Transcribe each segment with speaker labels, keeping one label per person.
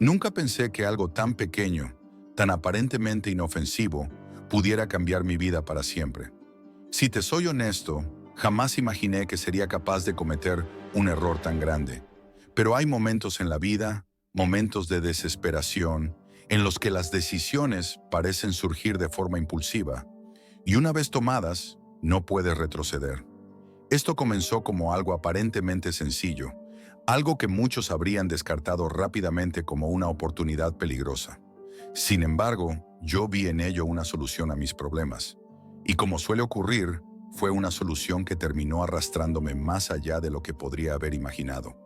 Speaker 1: Nunca pensé que algo tan pequeño, tan aparentemente inofensivo, pudiera cambiar mi vida para siempre. Si te soy honesto, jamás imaginé que sería capaz de cometer un error tan grande. Pero hay momentos en la vida, momentos de desesperación, en los que las decisiones parecen surgir de forma impulsiva, y una vez tomadas, no puedes retroceder. Esto comenzó como algo aparentemente sencillo, algo que muchos habrían descartado rápidamente como una oportunidad peligrosa. Sin embargo, yo vi en ello una solución a mis problemas. Y como suele ocurrir, fue una solución que terminó arrastrándome más allá de lo que podría haber imaginado.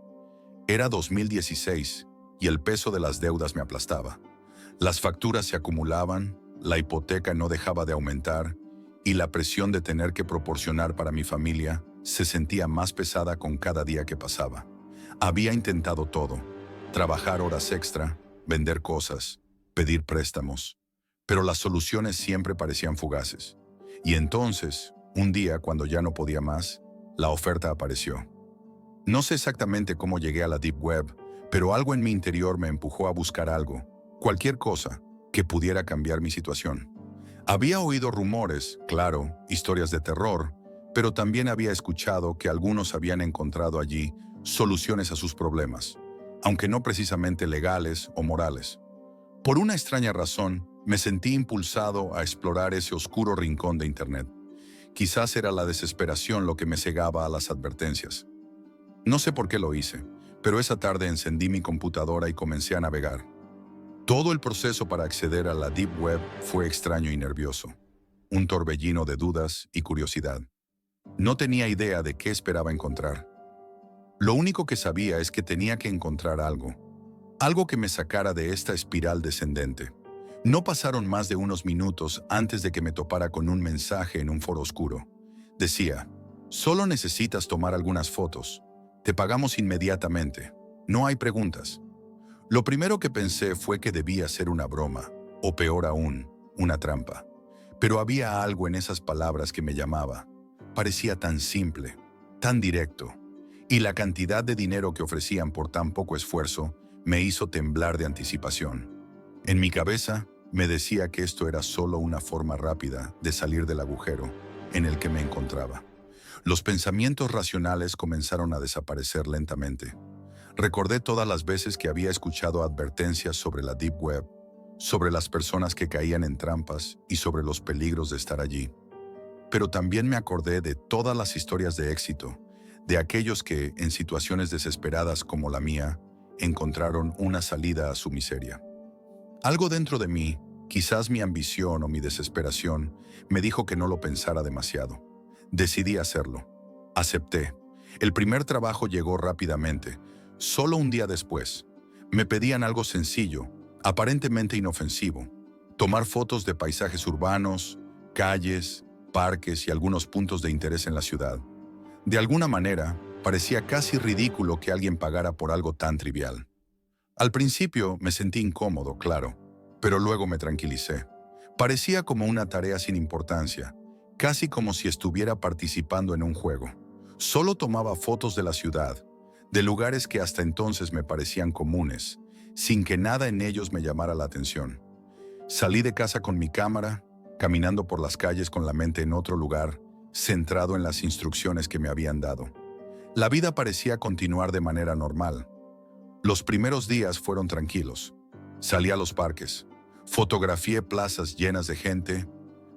Speaker 1: Era 2016 y el peso de las deudas me aplastaba. Las facturas se acumulaban, la hipoteca no dejaba de aumentar y la presión de tener que proporcionar para mi familia se sentía más pesada con cada día que pasaba. Había intentado todo: trabajar horas extra, vender cosas, pedir préstamos, pero las soluciones siempre parecían fugaces. Y entonces, un día, cuando ya no podía más, la oferta apareció. No sé exactamente cómo llegué a la Deep Web, pero algo en mi interior me empujó a buscar algo, cualquier cosa, que pudiera cambiar mi situación. Había oído rumores, claro, historias de terror, pero también había escuchado que algunos habían encontrado allí soluciones a sus problemas, aunque no precisamente legales o morales. Por una extraña razón, me sentí impulsado a explorar ese oscuro rincón de Internet. Quizás era la desesperación lo que me cegaba a las advertencias. No sé por qué lo hice, pero esa tarde encendí mi computadora y comencé a navegar. Todo el proceso para acceder a la Deep Web fue extraño y nervioso, un torbellino de dudas y curiosidad. No tenía idea de qué esperaba encontrar. Lo único que sabía es que tenía que encontrar algo que me sacara de esta espiral descendente. No pasaron más de unos minutos antes de que me topara con un mensaje en un foro oscuro. Decía: solo necesitas tomar algunas fotos. Te pagamos inmediatamente. No hay preguntas. Lo primero que pensé fue que debía ser una broma, o peor aún, una trampa. Pero había algo en esas palabras que me llamaba. Parecía tan simple, tan directo, y la cantidad de dinero que ofrecían por tan poco esfuerzo me hizo temblar de anticipación. En mi cabeza me decía que esto era solo una forma rápida de salir del agujero en el que me encontraba. Los pensamientos racionales comenzaron a desaparecer lentamente. Recordé todas las veces que había escuchado advertencias sobre la Deep Web, sobre las personas que caían en trampas y sobre los peligros de estar allí. Pero también me acordé de todas las historias de éxito, de aquellos que, en situaciones desesperadas como la mía, encontraron una salida a su miseria. Algo dentro de mí, quizás mi ambición o mi desesperación, me dijo que no lo pensara demasiado. Decidí hacerlo. Acepté. El primer trabajo llegó rápidamente. Solo un día después, me pedían algo sencillo, aparentemente inofensivo: tomar fotos de paisajes urbanos, calles, parques y algunos puntos de interés en la ciudad. De alguna manera, parecía casi ridículo que alguien pagara por algo tan trivial. Al principio me sentí incómodo, claro, pero luego me tranquilicé. Parecía como una tarea sin importancia, casi como si estuviera participando en un juego. Solo tomaba fotos de la ciudad, de lugares que hasta entonces me parecían comunes, sin que nada en ellos me llamara la atención. Salí de casa con mi cámara, caminando por las calles con la mente en otro lugar, centrado en las instrucciones que me habían dado. La vida parecía continuar de manera normal. Los primeros días fueron tranquilos. Salí a los parques, fotografié plazas llenas de gente,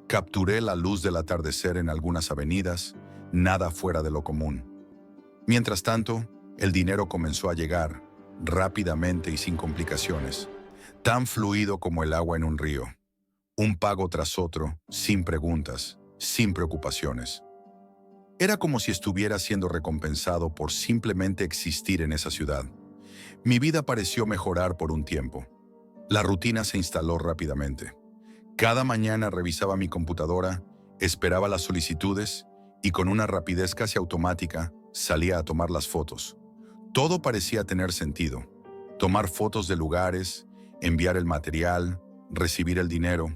Speaker 1: capturé la luz del atardecer en algunas avenidas, nada fuera de lo común. Mientras tanto, el dinero comenzó a llegar, rápidamente y sin complicaciones, tan fluido como el agua en un río. Un pago tras otro, sin preguntas, sin preocupaciones. Era como si estuviera siendo recompensado por simplemente existir en esa ciudad. Mi vida pareció mejorar por un tiempo. La rutina se instaló rápidamente. Cada mañana revisaba mi computadora, esperaba las solicitudes y con una rapidez casi automática salía a tomar las fotos. Todo parecía tener sentido. Tomar fotos de lugares, enviar el material, recibir el dinero.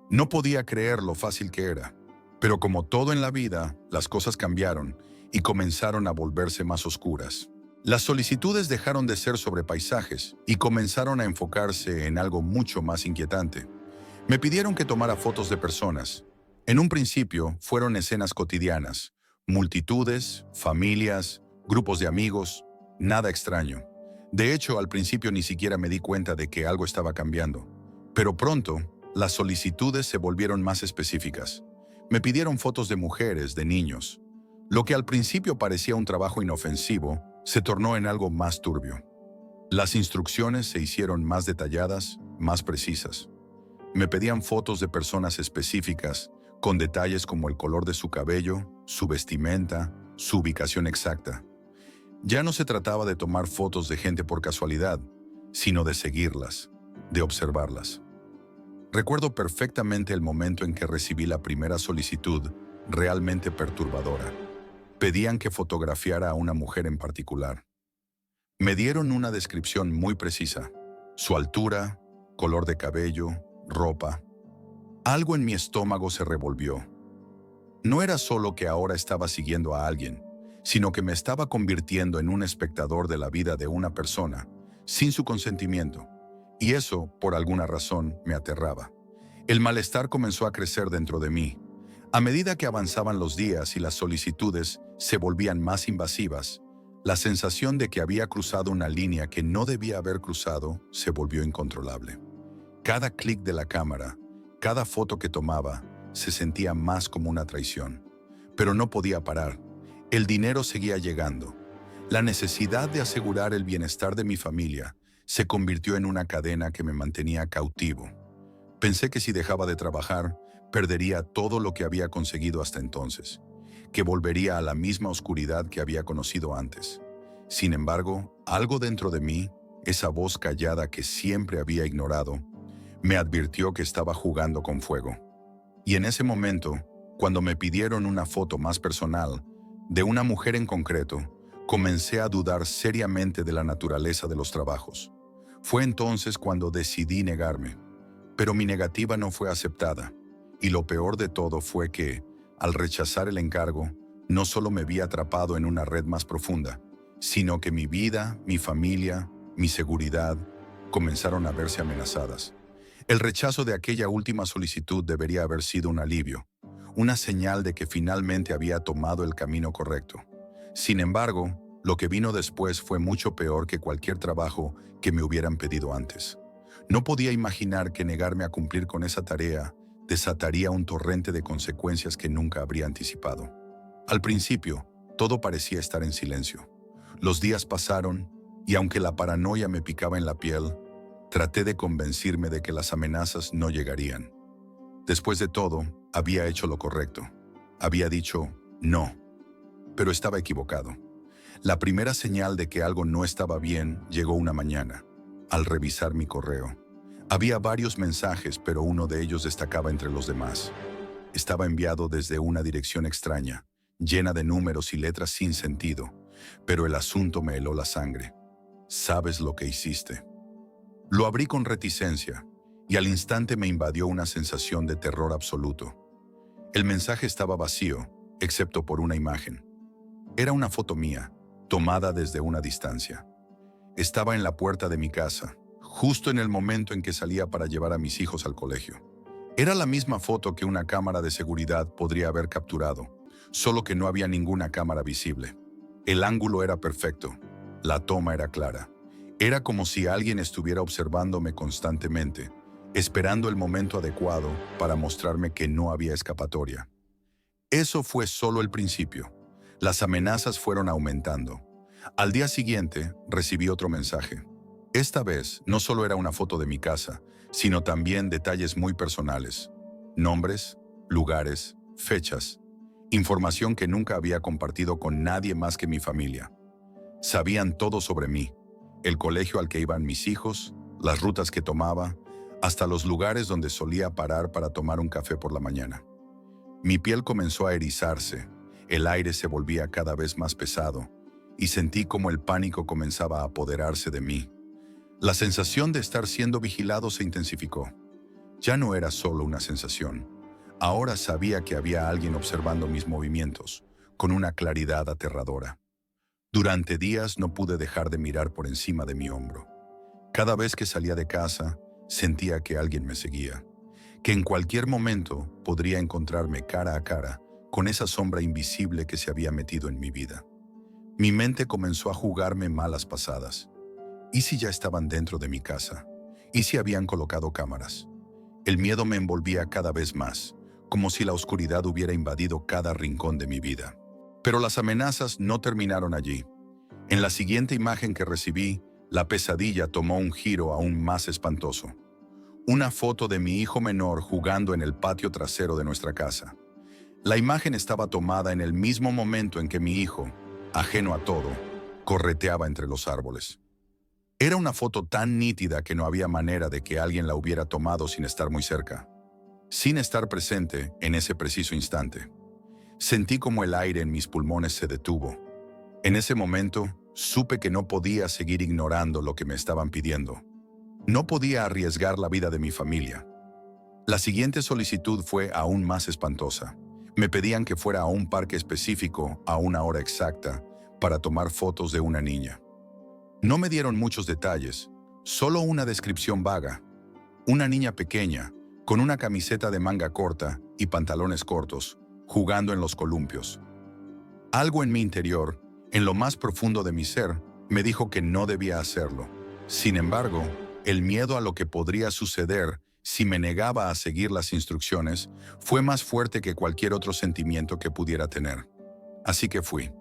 Speaker 1: No podía creer lo fácil que era. Pero como todo en la vida, las cosas cambiaron y comenzaron a volverse más oscuras. Las solicitudes dejaron de ser sobre paisajes y comenzaron a enfocarse en algo mucho más inquietante. Me pidieron que tomara fotos de personas. En un principio fueron escenas cotidianas, multitudes, familias, grupos de amigos, nada extraño. De hecho, al principio ni siquiera me di cuenta de que algo estaba cambiando. Pero pronto, las solicitudes se volvieron más específicas. Me pidieron fotos de mujeres, de niños. Lo que al principio parecía un trabajo inofensivo, se tornó en algo más turbio. Las instrucciones se hicieron más detalladas, más precisas. Me pedían fotos de personas específicas, con detalles como el color de su cabello, su vestimenta, su ubicación exacta. Ya no se trataba de tomar fotos de gente por casualidad, sino de seguirlas, de observarlas. Recuerdo perfectamente el momento en que recibí la primera solicitud, realmente perturbadora. Pedían que fotografiara a una mujer en particular. Me dieron una descripción muy precisa: su altura, color de cabello, ropa. Algo en mi estómago se revolvió. No era solo que ahora estaba siguiendo a alguien, sino que me estaba convirtiendo en un espectador de la vida de una persona, sin su consentimiento. Y eso, por alguna razón, me aterraba. El malestar comenzó a crecer dentro de mí. A medida que avanzaban los días y las solicitudes se volvían más invasivas, la sensación de que había cruzado una línea que no debía haber cruzado se volvió incontrolable. Cada clic de la cámara, cada foto que tomaba, se sentía más como una traición. Pero no podía parar. El dinero seguía llegando. La necesidad de asegurar el bienestar de mi familia se convirtió en una cadena que me mantenía cautivo. Pensé que si dejaba de trabajar, perdería todo lo que había conseguido hasta entonces, que volvería a la misma oscuridad que había conocido antes. Sin embargo, algo dentro de mí, esa voz callada que siempre había ignorado, me advirtió que estaba jugando con fuego. Y en ese momento, cuando me pidieron una foto más personal, de una mujer en concreto, comencé a dudar seriamente de la naturaleza de los trabajos. Fue entonces cuando decidí negarme. Pero mi negativa no fue aceptada. Y lo peor de todo fue que, al rechazar el encargo, no solo me vi atrapado en una red más profunda, sino que mi vida, mi familia, mi seguridad, comenzaron a verse amenazadas. El rechazo de aquella última solicitud debería haber sido un alivio, una señal de que finalmente había tomado el camino correcto. Sin embargo, lo que vino después fue mucho peor que cualquier trabajo que me hubieran pedido antes. No podía imaginar que negarme a cumplir con esa tarea desataría un torrente de consecuencias que nunca habría anticipado. Al principio, todo parecía estar en silencio. Los días pasaron y aunque la paranoia me picaba en la piel, traté de convencerme de que las amenazas no llegarían. Después de todo, había hecho lo correcto. Había dicho no, pero estaba equivocado. La primera señal de que algo no estaba bien llegó una mañana, al revisar mi correo. Había varios mensajes, pero uno de ellos destacaba entre los demás. Estaba enviado desde una dirección extraña, llena de números y letras sin sentido, pero el asunto me heló la sangre. ¿Sabes lo que hiciste? Lo abrí con reticencia, y al instante me invadió una sensación de terror absoluto. El mensaje estaba vacío, excepto por una imagen. Era una foto mía, tomada desde una distancia. Estaba en la puerta de mi casa, justo en el momento en que salía para llevar a mis hijos al colegio. Era la misma foto que una cámara de seguridad podría haber capturado, solo que no había ninguna cámara visible. El ángulo era perfecto, la toma era clara. Era como si alguien estuviera observándome constantemente, esperando el momento adecuado para mostrarme que no había escapatoria. Eso fue solo el principio. Las amenazas fueron aumentando. Al día siguiente, recibí otro mensaje. Esta vez, no solo era una foto de mi casa, sino también detalles muy personales. Nombres, lugares, fechas, información que nunca había compartido con nadie más que mi familia. Sabían todo sobre mí, el colegio al que iban mis hijos, las rutas que tomaba, hasta los lugares donde solía parar para tomar un café por la mañana. Mi piel comenzó a erizarse, el aire se volvía cada vez más pesado, y sentí como el pánico comenzaba a apoderarse de mí. La sensación de estar siendo vigilado se intensificó. Ya no era solo una sensación. Ahora sabía que había alguien observando mis movimientos, con una claridad aterradora. Durante días no pude dejar de mirar por encima de mi hombro. Cada vez que salía de casa, sentía que alguien me seguía, que en cualquier momento podría encontrarme cara a cara con esa sombra invisible que se había metido en mi vida. Mi mente comenzó a jugarme malas pasadas. ¿Y si ya estaban dentro de mi casa? ¿Y si habían colocado cámaras? El miedo me envolvía cada vez más, como si la oscuridad hubiera invadido cada rincón de mi vida. Pero las amenazas no terminaron allí. En la siguiente imagen que recibí, la pesadilla tomó un giro aún más espantoso. Una foto de mi hijo menor jugando en el patio trasero de nuestra casa. La imagen estaba tomada en el mismo momento en que mi hijo, ajeno a todo, correteaba entre los árboles. Era una foto tan nítida que no había manera de que alguien la hubiera tomado sin estar muy cerca, sin estar presente en ese preciso instante. Sentí como el aire en mis pulmones se detuvo. En ese momento, supe que no podía seguir ignorando lo que me estaban pidiendo. No podía arriesgar la vida de mi familia. La siguiente solicitud fue aún más espantosa. Me pedían que fuera a un parque específico a una hora exacta para tomar fotos de una niña. No me dieron muchos detalles, solo una descripción vaga. Una niña pequeña, con una camiseta de manga corta y pantalones cortos, jugando en los columpios. Algo en mi interior, en lo más profundo de mi ser, me dijo que no debía hacerlo. Sin embargo, el miedo a lo que podría suceder si me negaba a seguir las instrucciones fue más fuerte que cualquier otro sentimiento que pudiera tener. Así que fui.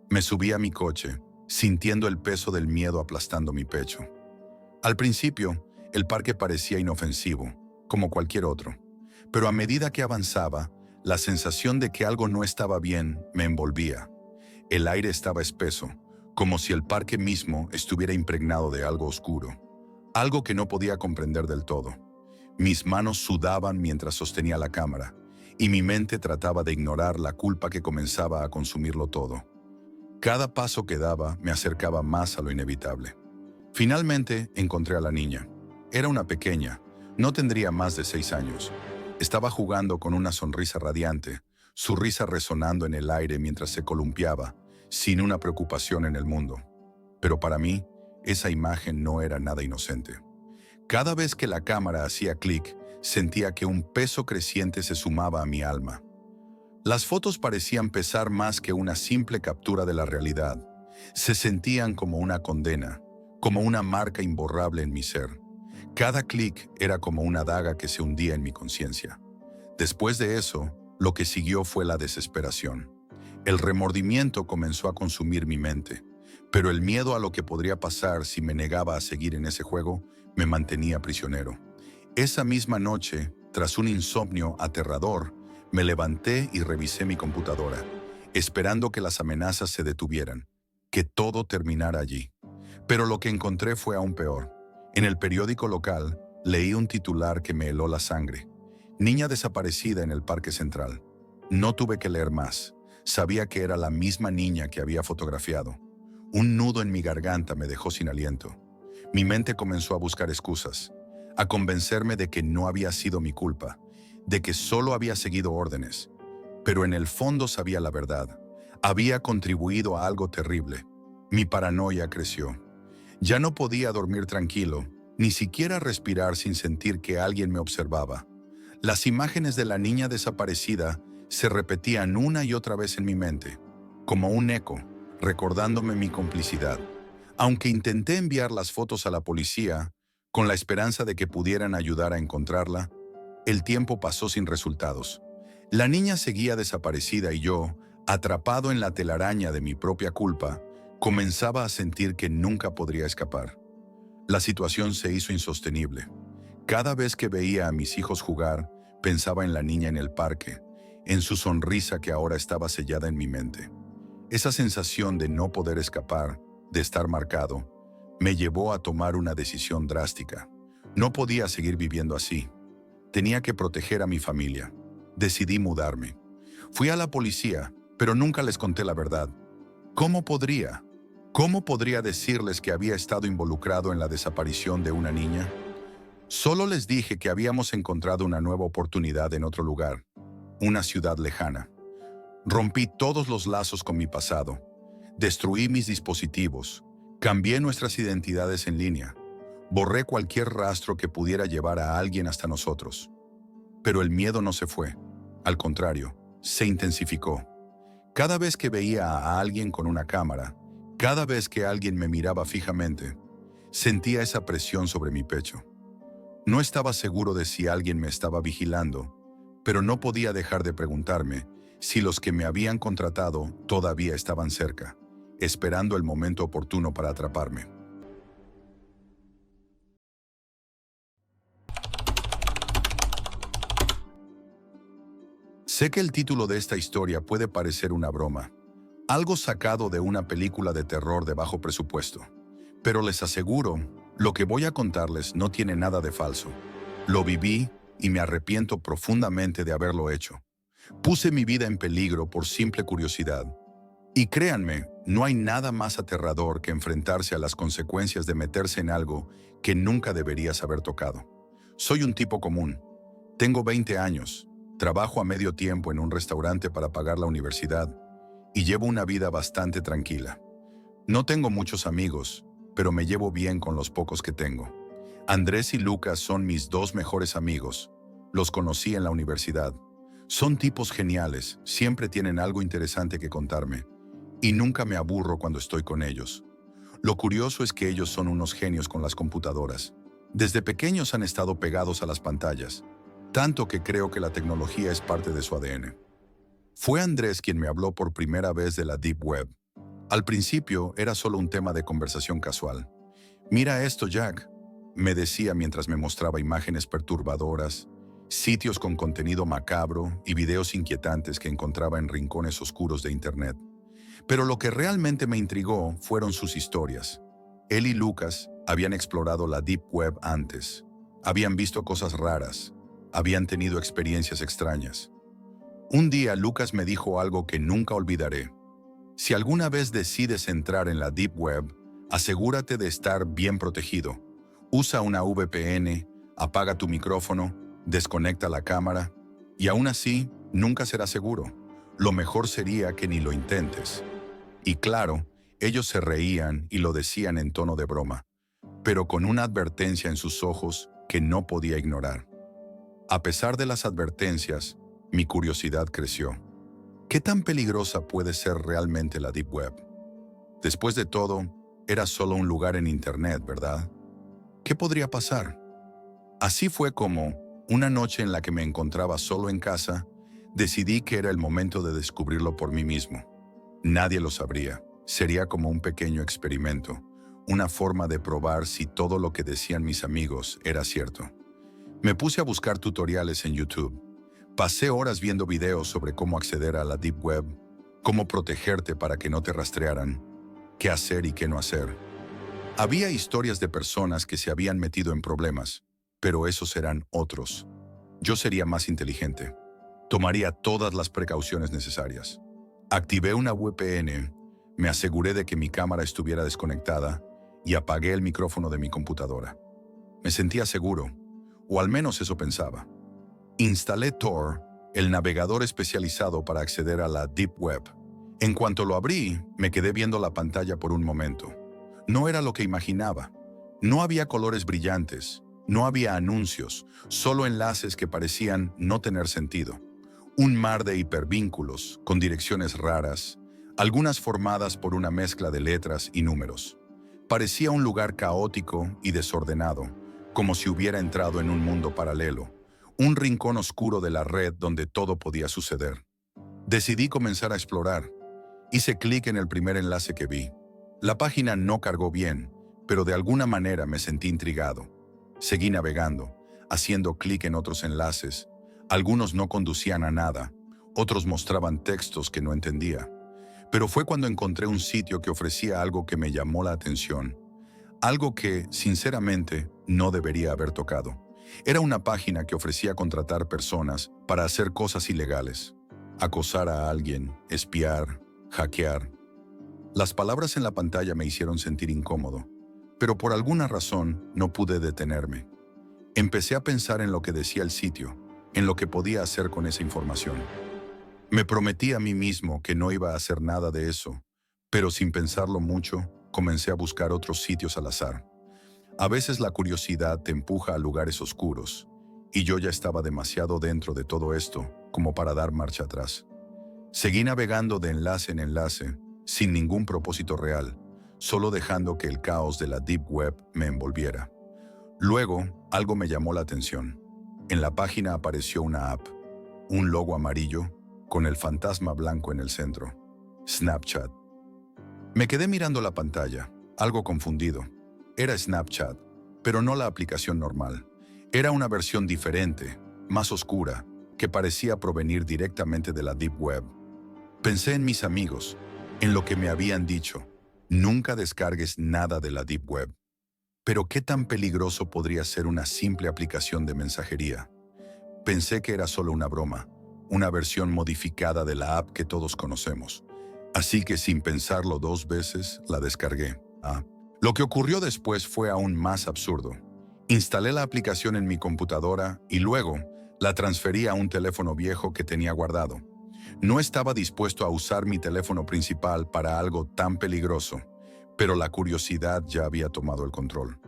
Speaker 1: Me subí a mi coche, sintiendo el peso del miedo aplastando mi pecho. Al principio, el parque parecía inofensivo, como cualquier otro, pero a medida que avanzaba, la sensación de que algo no estaba bien me envolvía. El aire estaba espeso, como si el parque mismo estuviera impregnado de algo oscuro, algo que no podía comprender del todo. Mis manos sudaban mientras sostenía la cámara, y mi mente trataba de ignorar la culpa que comenzaba a consumirlo todo. Cada paso que daba me acercaba más a lo inevitable. Finalmente encontré a la niña. Era una pequeña, no tendría más de 6 años. Estaba jugando con una sonrisa radiante, su risa resonando en el aire mientras se columpiaba, sin una preocupación en el mundo. Pero para mí, esa imagen no era nada inocente. Cada vez que la cámara hacía clic, sentía que un peso creciente se sumaba a mi alma. Las fotos parecían pesar más que una simple captura de la realidad. Se sentían como una condena, como una marca imborrable en mi ser. Cada clic era como una daga que se hundía en mi conciencia. Después de eso, lo que siguió fue la desesperación. El remordimiento comenzó a consumir mi mente, pero el miedo a lo que podría pasar si me negaba a seguir en ese juego me mantenía prisionero. Esa misma noche, tras un insomnio aterrador, me levanté y revisé mi computadora, esperando que las amenazas se detuvieran, que todo terminara allí. Pero lo que encontré fue aún peor. En el periódico local, leí un titular que me heló la sangre. Niña desaparecida en el Parque Central. No tuve que leer más. Sabía que era la misma niña que había fotografiado. Un nudo en mi garganta me dejó sin aliento. Mi mente comenzó a buscar excusas, a convencerme de que no había sido mi culpa, de que solo había seguido órdenes. Pero en el fondo sabía la verdad. Había contribuido a algo terrible. Mi paranoia creció. Ya no podía dormir tranquilo, ni siquiera respirar sin sentir que alguien me observaba. Las imágenes de la niña desaparecida se repetían una y otra vez en mi mente, como un eco, recordándome mi complicidad. Aunque intenté enviar las fotos a la policía, con la esperanza de que pudieran ayudar a encontrarla, el tiempo pasó sin resultados. La niña seguía desaparecida y yo, atrapado en la telaraña de mi propia culpa, comenzaba a sentir que nunca podría escapar. La situación se hizo insostenible. Cada vez que veía a mis hijos jugar, pensaba en la niña en el parque, en su sonrisa que ahora estaba sellada en mi mente. Esa sensación de no poder escapar, de estar marcado, me llevó a tomar una decisión drástica. No podía seguir viviendo así. Tenía que proteger a mi familia. Decidí mudarme. Fui a la policía, pero nunca les conté la verdad. ¿Cómo podría? ¿Cómo podría decirles que había estado involucrado en la desaparición de una niña? Solo les dije que habíamos encontrado una nueva oportunidad en otro lugar, una ciudad lejana. Rompí todos los lazos con mi pasado. Destruí mis dispositivos, cambié nuestras identidades en línea, borré cualquier rastro que pudiera llevar a alguien hasta nosotros. Pero el miedo no se fue. Al contrario, se intensificó. Cada vez que veía a alguien con una cámara, cada vez que alguien me miraba fijamente, sentía esa presión sobre mi pecho. No estaba seguro de si alguien me estaba vigilando, pero no podía dejar de preguntarme si los que me habían contratado todavía estaban cerca, esperando el momento oportuno para atraparme. Sé que el título de esta historia puede parecer una broma, algo sacado de una película de terror de bajo presupuesto, pero les aseguro, lo que voy a contarles no tiene nada de falso. Lo viví y me arrepiento profundamente de haberlo hecho. Puse mi vida en peligro por simple curiosidad. Y créanme, no hay nada más aterrador que enfrentarse a las consecuencias de meterse en algo que nunca deberías haber tocado. Soy un tipo común. Tengo 20 años, trabajo a medio tiempo en un restaurante para pagar la universidad y llevo una vida bastante tranquila. No tengo muchos amigos, pero me llevo bien con los pocos que tengo. Andrés y Lucas son mis dos mejores amigos. Los conocí en la universidad. Son tipos geniales, siempre tienen algo interesante que contarme. Y nunca me aburro cuando estoy con ellos. Lo curioso es que ellos son unos genios con las computadoras. Desde pequeños han estado pegados a las pantallas, tanto que creo que la tecnología es parte de su ADN. Fue Andrés quien me habló por primera vez de la Deep Web. Al principio era solo un tema de conversación casual. «Mira esto, Jack», me decía mientras me mostraba imágenes perturbadoras, sitios con contenido macabro y videos inquietantes que encontraba en rincones oscuros de Internet. Pero lo que realmente me intrigó fueron sus historias. Él y Lucas habían explorado la Deep Web antes. Habían visto cosas raras. Habían tenido experiencias extrañas. Un día Lucas me dijo algo que nunca olvidaré. Si alguna vez decides entrar en la Deep Web, asegúrate de estar bien protegido. Usa una VPN, apaga tu micrófono, desconecta la cámara, y aún así, nunca será seguro. Lo mejor sería que ni lo intentes. Y claro, ellos se reían y lo decían en tono de broma, pero con una advertencia en sus ojos que no podía ignorar. A pesar de las advertencias, mi curiosidad creció. ¿Qué tan peligrosa puede ser realmente la Deep Web? Después de todo, era solo un lugar en Internet, ¿verdad? ¿Qué podría pasar? Así fue como, una noche en la que me encontraba solo en casa, decidí que era el momento de descubrirlo por mí mismo. Nadie lo sabría. Sería como un pequeño experimento, una forma de probar si todo lo que decían mis amigos era cierto. Me puse a buscar tutoriales en YouTube. Pasé horas viendo videos sobre cómo acceder a la Deep Web, cómo protegerte para que no te rastrearan, qué hacer y qué no hacer. Había historias de personas que se habían metido en problemas, pero esos eran otros. Yo sería más inteligente. Tomaría todas las precauciones necesarias. Activé una VPN, me aseguré de que mi cámara estuviera desconectada y apagué el micrófono de mi computadora. Me sentía seguro, o al menos eso pensaba. Instalé Tor, el navegador especializado para acceder a la Deep Web. En cuanto lo abrí, me quedé viendo la pantalla por un momento. No era lo que imaginaba. No había colores brillantes, no había anuncios, solo enlaces que parecían no tener sentido. Un mar de hipervínculos, con direcciones raras, algunas formadas por una mezcla de letras y números. Parecía un lugar caótico y desordenado, como si hubiera entrado en un mundo paralelo, un rincón oscuro de la red donde todo podía suceder. Decidí comenzar a explorar. Hice clic en el primer enlace que vi. La página no cargó bien, pero de alguna manera me sentí intrigado. Seguí navegando, haciendo clic en otros enlaces. Algunos no conducían a nada, otros mostraban textos que no entendía. Pero fue cuando encontré un sitio que ofrecía algo que me llamó la atención. Algo que, sinceramente, no debería haber tocado. Era una página que ofrecía contratar personas para hacer cosas ilegales. Acosar a alguien, espiar, hackear. Las palabras en la pantalla me hicieron sentir incómodo, pero por alguna razón no pude detenerme. Empecé a pensar en lo que decía el sitio, en lo que podía hacer con esa información. Me prometí a mí mismo que no iba a hacer nada de eso, Pero sin pensarlo mucho, comencé a buscar otros sitios al azar. A veces la curiosidad te empuja a lugares oscuros, y yo ya estaba demasiado dentro de todo esto como para dar marcha atrás. Seguí navegando de enlace en enlace, sin ningún propósito real, solo dejando que el caos de la Deep Web me envolviera. Luego, algo me llamó la atención. En la página apareció una app, un logo amarillo, con el fantasma blanco en el centro. Snapchat. Me quedé mirando la pantalla, algo confundido. Era Snapchat, pero no la aplicación normal. Era una versión diferente, más oscura, que parecía provenir directamente de la Deep Web. Pensé en mis amigos, en lo que me habían dicho. Nunca descargues nada de la Deep Web. Pero ¿qué tan peligroso podría ser una simple aplicación de mensajería? Pensé que era solo una broma, una versión modificada de la app que todos conocemos. Así que sin pensarlo dos veces, la descargué. Lo que ocurrió después fue aún más absurdo. Instalé la aplicación en mi computadora y luego la transferí a un teléfono viejo que tenía guardado. No estaba dispuesto a usar mi teléfono principal para algo tan peligroso, pero la curiosidad ya había tomado el control.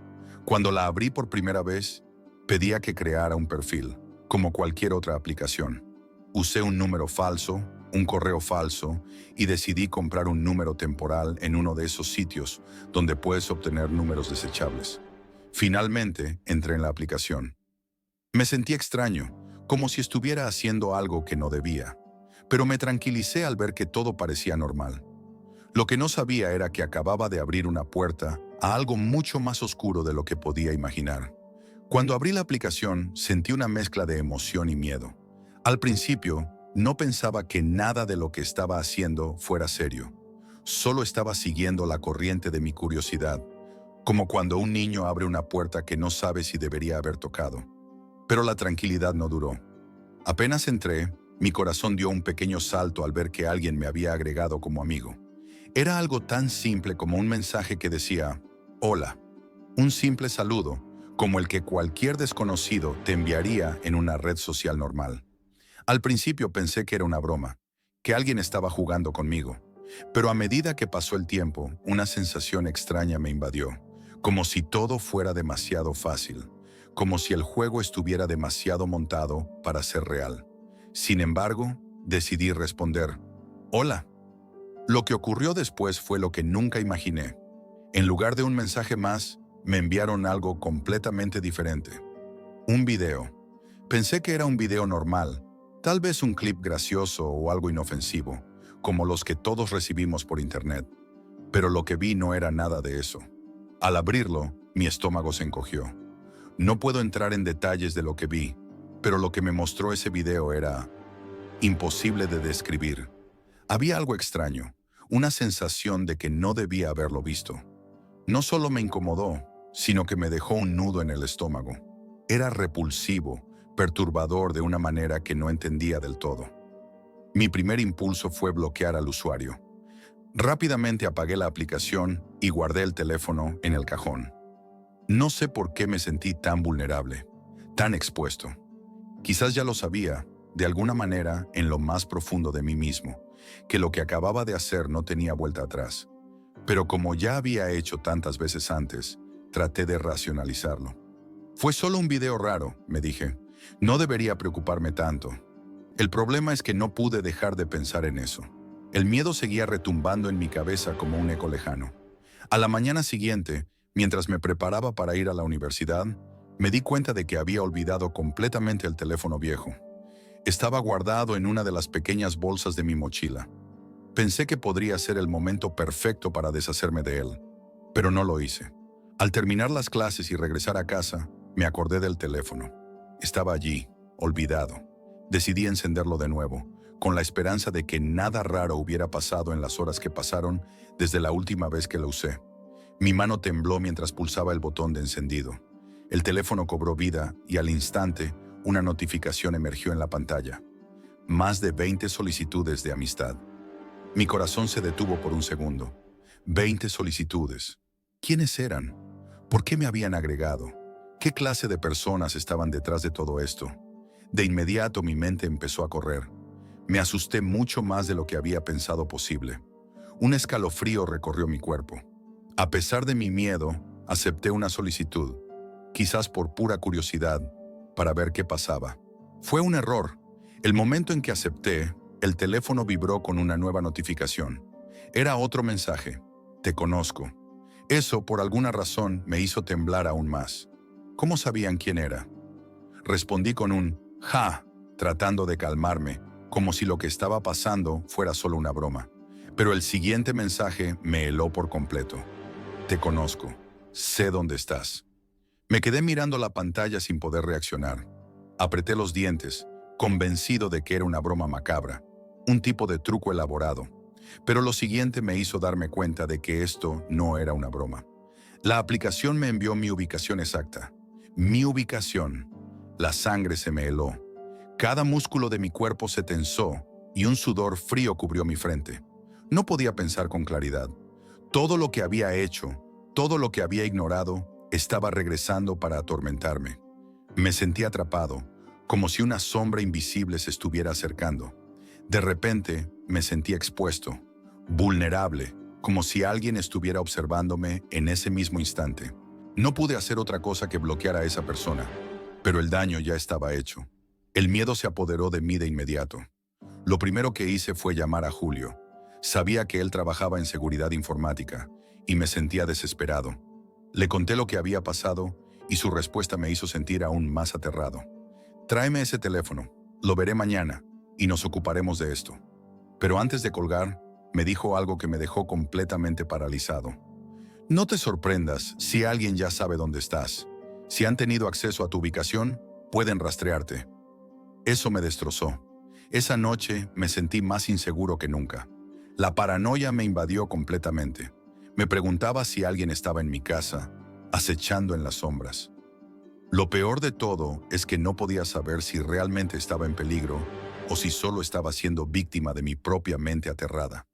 Speaker 1: Cuando la abrí por primera vez, pedía que creara un perfil, como cualquier otra aplicación. Usé un número falso, un correo falso, y decidí comprar un número temporal en uno de esos sitios donde puedes obtener números desechables. Finalmente, entré en la aplicación. Me sentí extraño, como si estuviera haciendo algo que no debía, pero me tranquilicé al ver que todo parecía normal. Lo que no sabía era que acababa de abrir una puerta a algo mucho más oscuro de lo que podía imaginar. Cuando abrí la aplicación, sentí una mezcla de emoción y miedo. Al principio, no pensaba que nada de lo que estaba haciendo fuera serio. Solo estaba siguiendo la corriente de mi curiosidad, como cuando un niño abre una puerta que no sabe si debería haber tocado. Pero la tranquilidad no duró. Apenas entré, mi corazón dio un pequeño salto al ver que alguien me había agregado como amigo. Era algo tan simple como un mensaje que decía, «Hola», un simple saludo, como el que cualquier desconocido te enviaría en una red social normal. Al principio pensé que era una broma, que alguien estaba jugando conmigo, pero a medida que pasó el tiempo, una sensación extraña me invadió, como si todo fuera demasiado fácil, como si el juego estuviera demasiado montado para ser real. Sin embargo, decidí responder, «Hola». Lo que ocurrió después fue lo que nunca imaginé. En lugar de un mensaje más, me enviaron algo completamente diferente. Un video. Pensé que era un video normal, tal vez un clip gracioso o algo inofensivo, como los que todos recibimos por internet. Pero lo que vi no era nada de eso. Al abrirlo, mi estómago se encogió. No puedo entrar en detalles de lo que vi, pero lo que me mostró ese video era imposible de describir. Había algo extraño, una sensación de que no debía haberlo visto. No solo me incomodó, sino que me dejó un nudo en el estómago. Era repulsivo, perturbador de una manera que no entendía del todo. Mi primer impulso fue bloquear al usuario. Rápidamente apagué la aplicación y guardé el teléfono en el cajón. No sé por qué me sentí tan vulnerable, tan expuesto. Quizás ya lo sabía, de alguna manera, en lo más profundo de mí mismo, que lo que acababa de hacer no tenía vuelta atrás. Pero como ya había hecho tantas veces antes, traté de racionalizarlo. Fue solo un video raro, me dije. No debería preocuparme tanto. El problema es que no pude dejar de pensar en eso. El miedo seguía retumbando en mi cabeza como un eco lejano. A la mañana siguiente, mientras me preparaba para ir a la universidad, me di cuenta de que había olvidado completamente el teléfono viejo. Estaba guardado en una de las pequeñas bolsas de mi mochila. Pensé que podría ser el momento perfecto para deshacerme de él, pero no lo hice. Al terminar las clases y regresar a casa, me acordé del teléfono. Estaba allí, olvidado. Decidí encenderlo de nuevo, con la esperanza de que nada raro hubiera pasado en las horas que pasaron desde la última vez que lo usé. Mi mano tembló mientras pulsaba el botón de encendido. El teléfono cobró vida y al instante, una notificación emergió en la pantalla. Más de 20 solicitudes de amistad. Mi corazón se detuvo por un segundo. 20 solicitudes. ¿Quiénes eran? ¿Por qué me habían agregado? ¿Qué clase de personas estaban detrás de todo esto? De inmediato mi mente empezó a correr. Me asusté mucho más de lo que había pensado posible. Un escalofrío recorrió mi cuerpo. A pesar de mi miedo, acepté una solicitud, quizás por pura curiosidad, para ver qué pasaba. Fue un error. El momento en que acepté, el teléfono vibró con una nueva notificación. Era otro mensaje. Te conozco. Eso, por alguna razón, me hizo temblar aún más. ¿Cómo sabían quién era? Respondí con un «ja», tratando de calmarme, como si lo que estaba pasando fuera solo una broma. Pero el siguiente mensaje me heló por completo. Te conozco. Sé dónde estás. Me quedé mirando la pantalla sin poder reaccionar. Apreté los dientes, convencido de que era una broma macabra, un tipo de truco elaborado. Pero lo siguiente me hizo darme cuenta de que esto no era una broma. La aplicación me envió mi ubicación exacta. Mi ubicación. La sangre se me heló. Cada músculo de mi cuerpo se tensó y un sudor frío cubrió mi frente. No podía pensar con claridad. Todo lo que había hecho, todo lo que había ignorado, estaba regresando para atormentarme. Me sentí atrapado, como si una sombra invisible se estuviera acercando. De repente, me sentí expuesto, vulnerable, como si alguien estuviera observándome en ese mismo instante. No pude hacer otra cosa que bloquear a esa persona, pero el daño ya estaba hecho. El miedo se apoderó de mí de inmediato. Lo primero que hice fue llamar a Julio. Sabía que él trabajaba en seguridad informática y me sentía desesperado. Le conté lo que había pasado y su respuesta me hizo sentir aún más aterrado. Tráeme ese teléfono, lo veré mañana y nos ocuparemos de esto. Pero antes de colgar, me dijo algo que me dejó completamente paralizado. No te sorprendas si alguien ya sabe dónde estás. Si han tenido acceso a tu ubicación, pueden rastrearte. Eso me destrozó. Esa noche me sentí más inseguro que nunca. La paranoia me invadió completamente. Me preguntaba si alguien estaba en mi casa, acechando en las sombras. Lo peor de todo es que no podía saber si realmente estaba en peligro o si solo estaba siendo víctima de mi propia mente aterrada.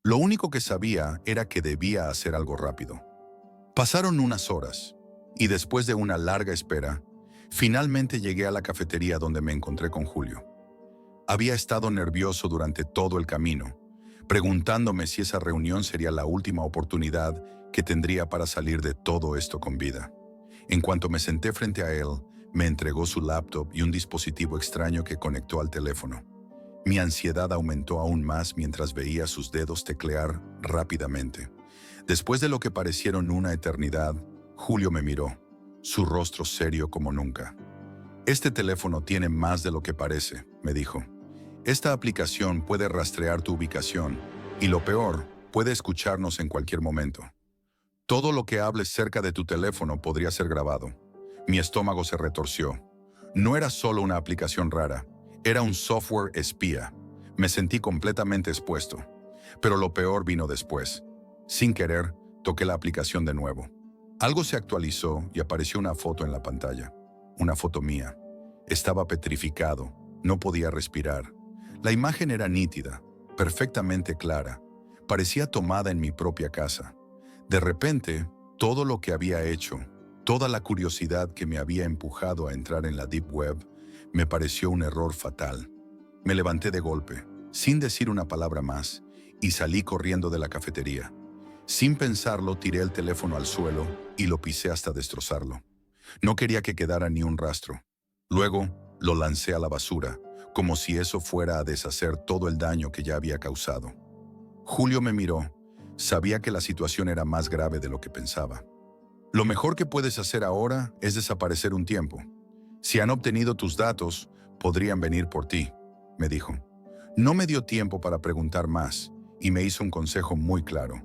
Speaker 1: Lo único que sabía era que debía hacer algo rápido. Pasaron unas horas, y después de una larga espera, finalmente llegué a la cafetería donde me encontré con Julio. Había estado nervioso durante todo el camino, preguntándome si esa reunión sería la última oportunidad que tendría para salir de todo esto con vida. En cuanto me senté frente a él, me entregó su laptop y un dispositivo extraño que conectó al teléfono. Mi ansiedad aumentó aún más mientras veía sus dedos teclear rápidamente. Después de lo que parecieron una eternidad, Julio me miró, su rostro serio como nunca. Este teléfono tiene más de lo que parece, me dijo. Esta aplicación puede rastrear tu ubicación y lo peor, puede escucharnos en cualquier momento. Todo lo que hables cerca de tu teléfono podría ser grabado. Mi estómago se retorció. No era solo una aplicación rara, era un software espía. Me sentí completamente expuesto. Pero lo peor vino después. Sin querer, toqué la aplicación de nuevo. Algo se actualizó y apareció una foto en la pantalla. Una foto mía. Estaba petrificado, no podía respirar. La imagen era nítida, perfectamente clara. Parecía tomada en mi propia casa. De repente, todo lo que había hecho, toda la curiosidad que me había empujado a entrar en la Deep Web, me pareció un error fatal. Me levanté de golpe, sin decir una palabra más, y salí corriendo de la cafetería. Sin pensarlo, tiré el teléfono al suelo y lo pisé hasta destrozarlo. No quería que quedara ni un rastro. Luego, lo lancé a la basura, como si eso fuera a deshacer todo el daño que ya había causado. Julio me miró. Sabía que la situación era más grave de lo que pensaba. Lo mejor que puedes hacer ahora es desaparecer un tiempo. Si han obtenido tus datos, podrían venir por ti, me dijo. No me dio tiempo para preguntar más y me hizo un consejo muy claro.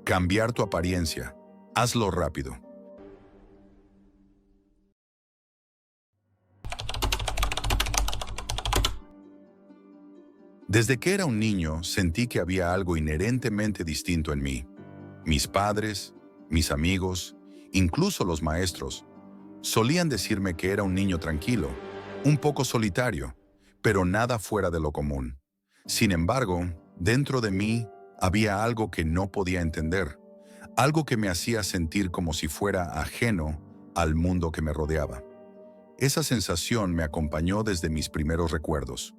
Speaker 1: Cambiar tu apariencia. Hazlo rápido. Desde que era un niño, sentí que había algo inherentemente distinto en mí. Mis padres, mis amigos, incluso los maestros, solían decirme que era un niño tranquilo, un poco solitario, pero nada fuera de lo común. Sin embargo, dentro de mí había algo que no podía entender, algo que me hacía sentir como si fuera ajeno al mundo que me rodeaba. Esa sensación me acompañó desde mis primeros recuerdos.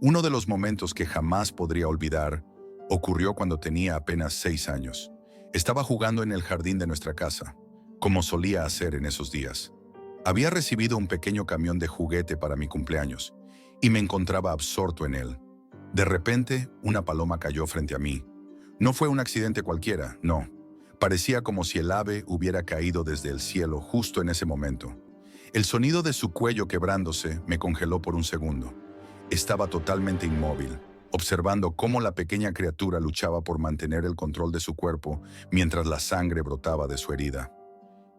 Speaker 1: Uno de los momentos que jamás podría olvidar Ocurrió cuando tenía apenas 6 años. Estaba jugando en el jardín de nuestra casa, como solía hacer en esos días. Había recibido un pequeño camión de juguete para mi cumpleaños y me encontraba absorto en él. De repente, una paloma cayó frente a mí. No fue un accidente cualquiera, no. Parecía como si el ave hubiera caído desde el cielo justo en ese momento. El sonido de su cuello quebrándose me congeló por un segundo. Estaba totalmente inmóvil, observando cómo la pequeña criatura luchaba por mantener el control de su cuerpo mientras la sangre brotaba de su herida.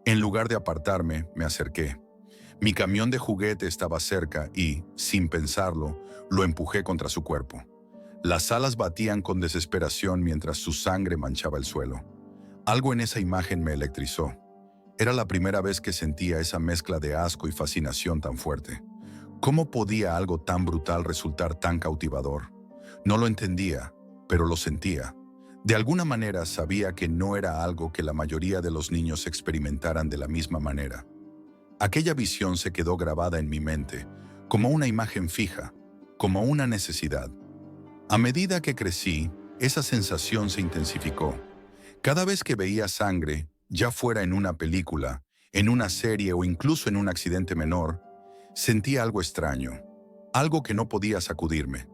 Speaker 1: En lugar de apartarme, me acerqué. Mi camión de juguete estaba cerca y, sin pensarlo, lo empujé contra su cuerpo. Las alas batían con desesperación mientras su sangre manchaba el suelo. Algo en esa imagen me electrizó. Era la primera vez que sentía esa mezcla de asco y fascinación tan fuerte. ¿Cómo podía algo tan brutal resultar tan cautivador? No lo entendía, pero lo sentía. De alguna manera sabía que no era algo que la mayoría de los niños experimentaran de la misma manera. Aquella visión se quedó grabada en mi mente, como una imagen fija, como una necesidad. A medida que crecí, esa sensación se intensificó. Cada vez que veía sangre, ya fuera en una película, en una serie o incluso en un accidente menor, sentía algo extraño, algo que no podía sacudirme.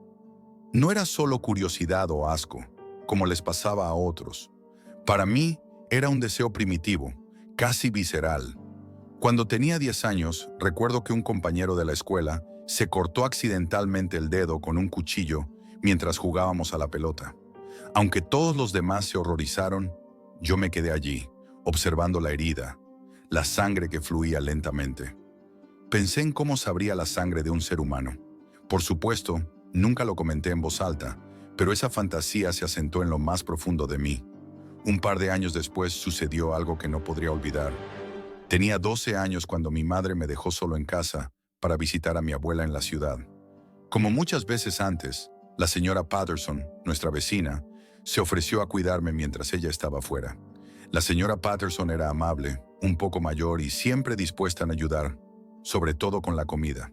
Speaker 1: No era solo curiosidad o asco, como les pasaba a otros. Para mí, era un deseo primitivo, casi visceral. Cuando tenía 10 años, recuerdo que un compañero de la escuela se cortó accidentalmente el dedo con un cuchillo mientras jugábamos a la pelota. Aunque todos los demás se horrorizaron, yo me quedé allí, observando la herida, la sangre que fluía lentamente. Pensé en cómo sabría la sangre de un ser humano. Por supuesto, nunca lo comenté en voz alta, pero esa fantasía se asentó en lo más profundo de mí. Un par de años después sucedió algo que no podría olvidar. Tenía 12 años cuando mi madre me dejó solo en casa para visitar a mi abuela en la ciudad. Como muchas veces antes, la señora Patterson, nuestra vecina, se ofreció a cuidarme mientras ella estaba fuera. La señora Patterson era amable, un poco mayor y siempre dispuesta a ayudar, sobre todo con la comida.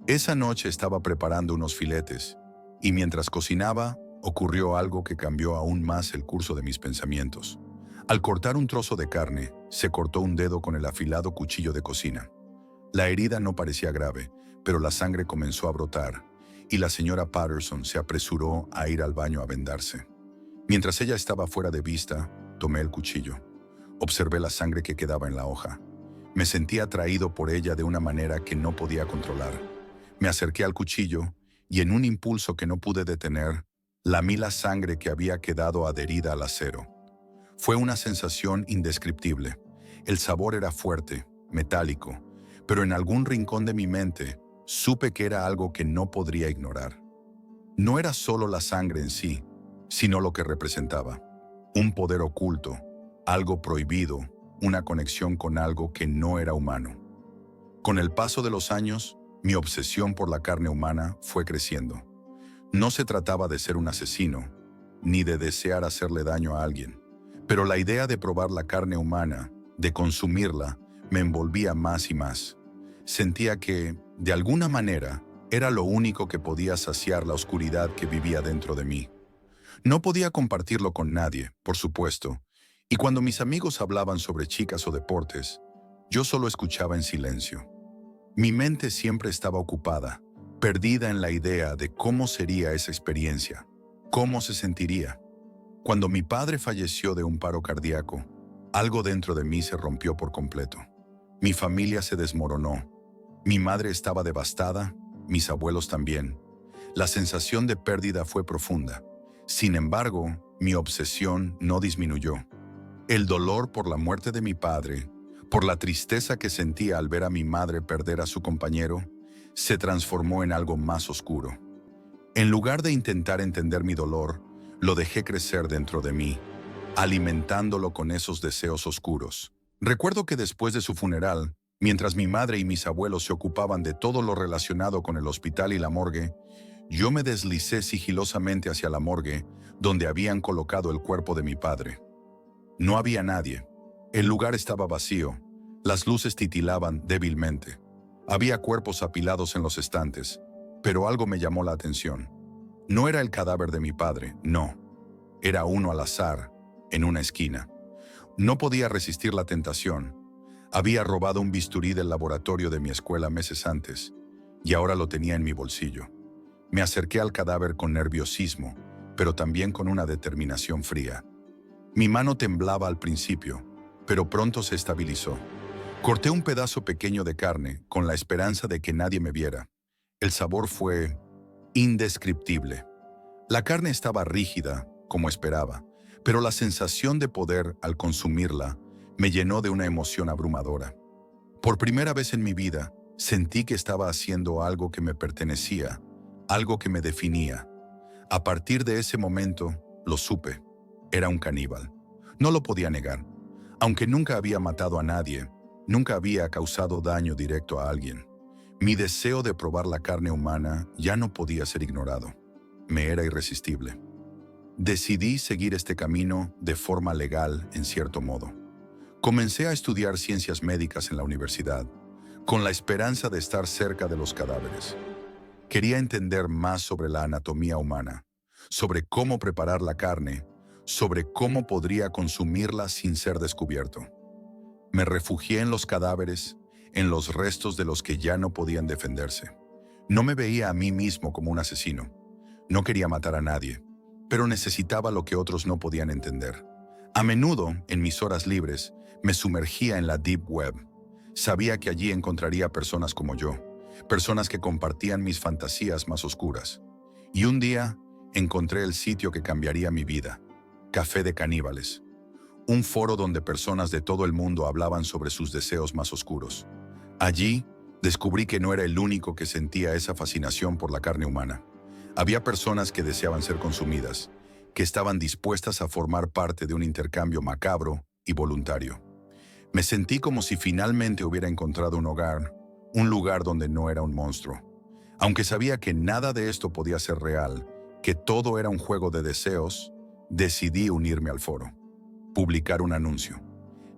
Speaker 1: Esa noche estaba preparando unos filetes, y mientras cocinaba, ocurrió algo que cambió aún más el curso de mis pensamientos. Al cortar un trozo de carne, se cortó un dedo con el afilado cuchillo de cocina. La herida no parecía grave, pero la sangre comenzó a brotar, y la señora Patterson se apresuró a ir al baño a vendarse. Mientras ella estaba fuera de vista, tomé el cuchillo. Observé la sangre que quedaba en la hoja. Me sentí atraído por ella de una manera que no podía controlar. Me acerqué al cuchillo y en un impulso que no pude detener, lamí la sangre que había quedado adherida al acero. Fue una sensación indescriptible. El sabor era fuerte, metálico, pero en algún rincón de mi mente supe que era algo que no podría ignorar. No era solo la sangre en sí, sino lo que representaba. Un poder oculto, algo prohibido, una conexión con algo que no era humano. Con el paso de los años, mi obsesión por la carne humana fue creciendo. No se trataba de ser un asesino, ni de desear hacerle daño a alguien, pero la idea de probar la carne humana, de consumirla, me envolvía más y más. Sentía que, de alguna manera, era lo único que podía saciar la oscuridad que vivía dentro de mí. No podía compartirlo con nadie, por supuesto, y cuando mis amigos hablaban sobre chicas o deportes, yo solo escuchaba en silencio. Mi mente siempre estaba ocupada, perdida en la idea de cómo sería esa experiencia, cómo se sentiría. Cuando mi padre falleció de un paro cardíaco, algo dentro de mí se rompió por completo. Mi familia se desmoronó. Mi madre estaba devastada, mis abuelos también. La sensación de pérdida fue profunda. Sin embargo, mi obsesión no disminuyó. El dolor por la muerte de mi padre, por la tristeza que sentía al ver a mi madre perder a su compañero, se transformó en algo más oscuro. En lugar de intentar entender mi dolor, lo dejé crecer dentro de mí, alimentándolo con esos deseos oscuros. Recuerdo que después de su funeral, mientras mi madre y mis abuelos se ocupaban de todo lo relacionado con el hospital y la morgue, yo me deslicé sigilosamente hacia la morgue, donde habían colocado el cuerpo de mi padre. No había nadie. El lugar estaba vacío. Las luces titilaban débilmente. Había cuerpos apilados en los estantes, pero algo me llamó la atención. No era el cadáver de mi padre, no. Era uno al azar, en una esquina. No podía resistir la tentación. Había robado un bisturí del laboratorio de mi escuela meses antes, y ahora lo tenía en mi bolsillo. Me acerqué al cadáver con nerviosismo, pero también con una determinación fría. Mi mano temblaba al principio, pero pronto se estabilizó. Corté un pedazo pequeño de carne con la esperanza de que nadie me viera. El sabor fue indescriptible. La carne estaba rígida, como esperaba, pero la sensación de poder al consumirla me llenó de una emoción abrumadora. Por primera vez en mi vida, sentí que estaba haciendo algo que me pertenecía, algo que me definía. A partir de ese momento, lo supe. Era un caníbal. No lo podía negar. Aunque nunca había matado a nadie, nunca había causado daño directo a alguien. Mi deseo de probar la carne humana ya no podía ser ignorado. Me era irresistible. Decidí seguir este camino de forma legal, en cierto modo. Comencé a estudiar ciencias médicas en la universidad, con la esperanza de estar cerca de los cadáveres. Quería entender más sobre la anatomía humana, sobre cómo preparar la carne, sobre cómo podría consumirla sin ser descubierto. Me refugié en los cadáveres, en los restos de los que ya no podían defenderse. No me veía a mí mismo como un asesino. No quería matar a nadie, pero necesitaba lo que otros no podían entender. A menudo, en mis horas libres, me sumergía en la Deep Web. Sabía que allí encontraría personas como yo, personas que compartían mis fantasías más oscuras. Y un día, encontré el sitio que cambiaría mi vida, Café de Caníbales. Un foro donde personas de todo el mundo hablaban sobre sus deseos más oscuros. Allí, descubrí que no era el único que sentía esa fascinación por la carne humana. Había personas que deseaban ser consumidas, que estaban dispuestas a formar parte de un intercambio macabro y voluntario. Me sentí como si finalmente hubiera encontrado un hogar, un lugar donde no era un monstruo. Aunque sabía que nada de esto podía ser real, que todo era un juego de deseos, decidí unirme al foro. Publicar un anuncio.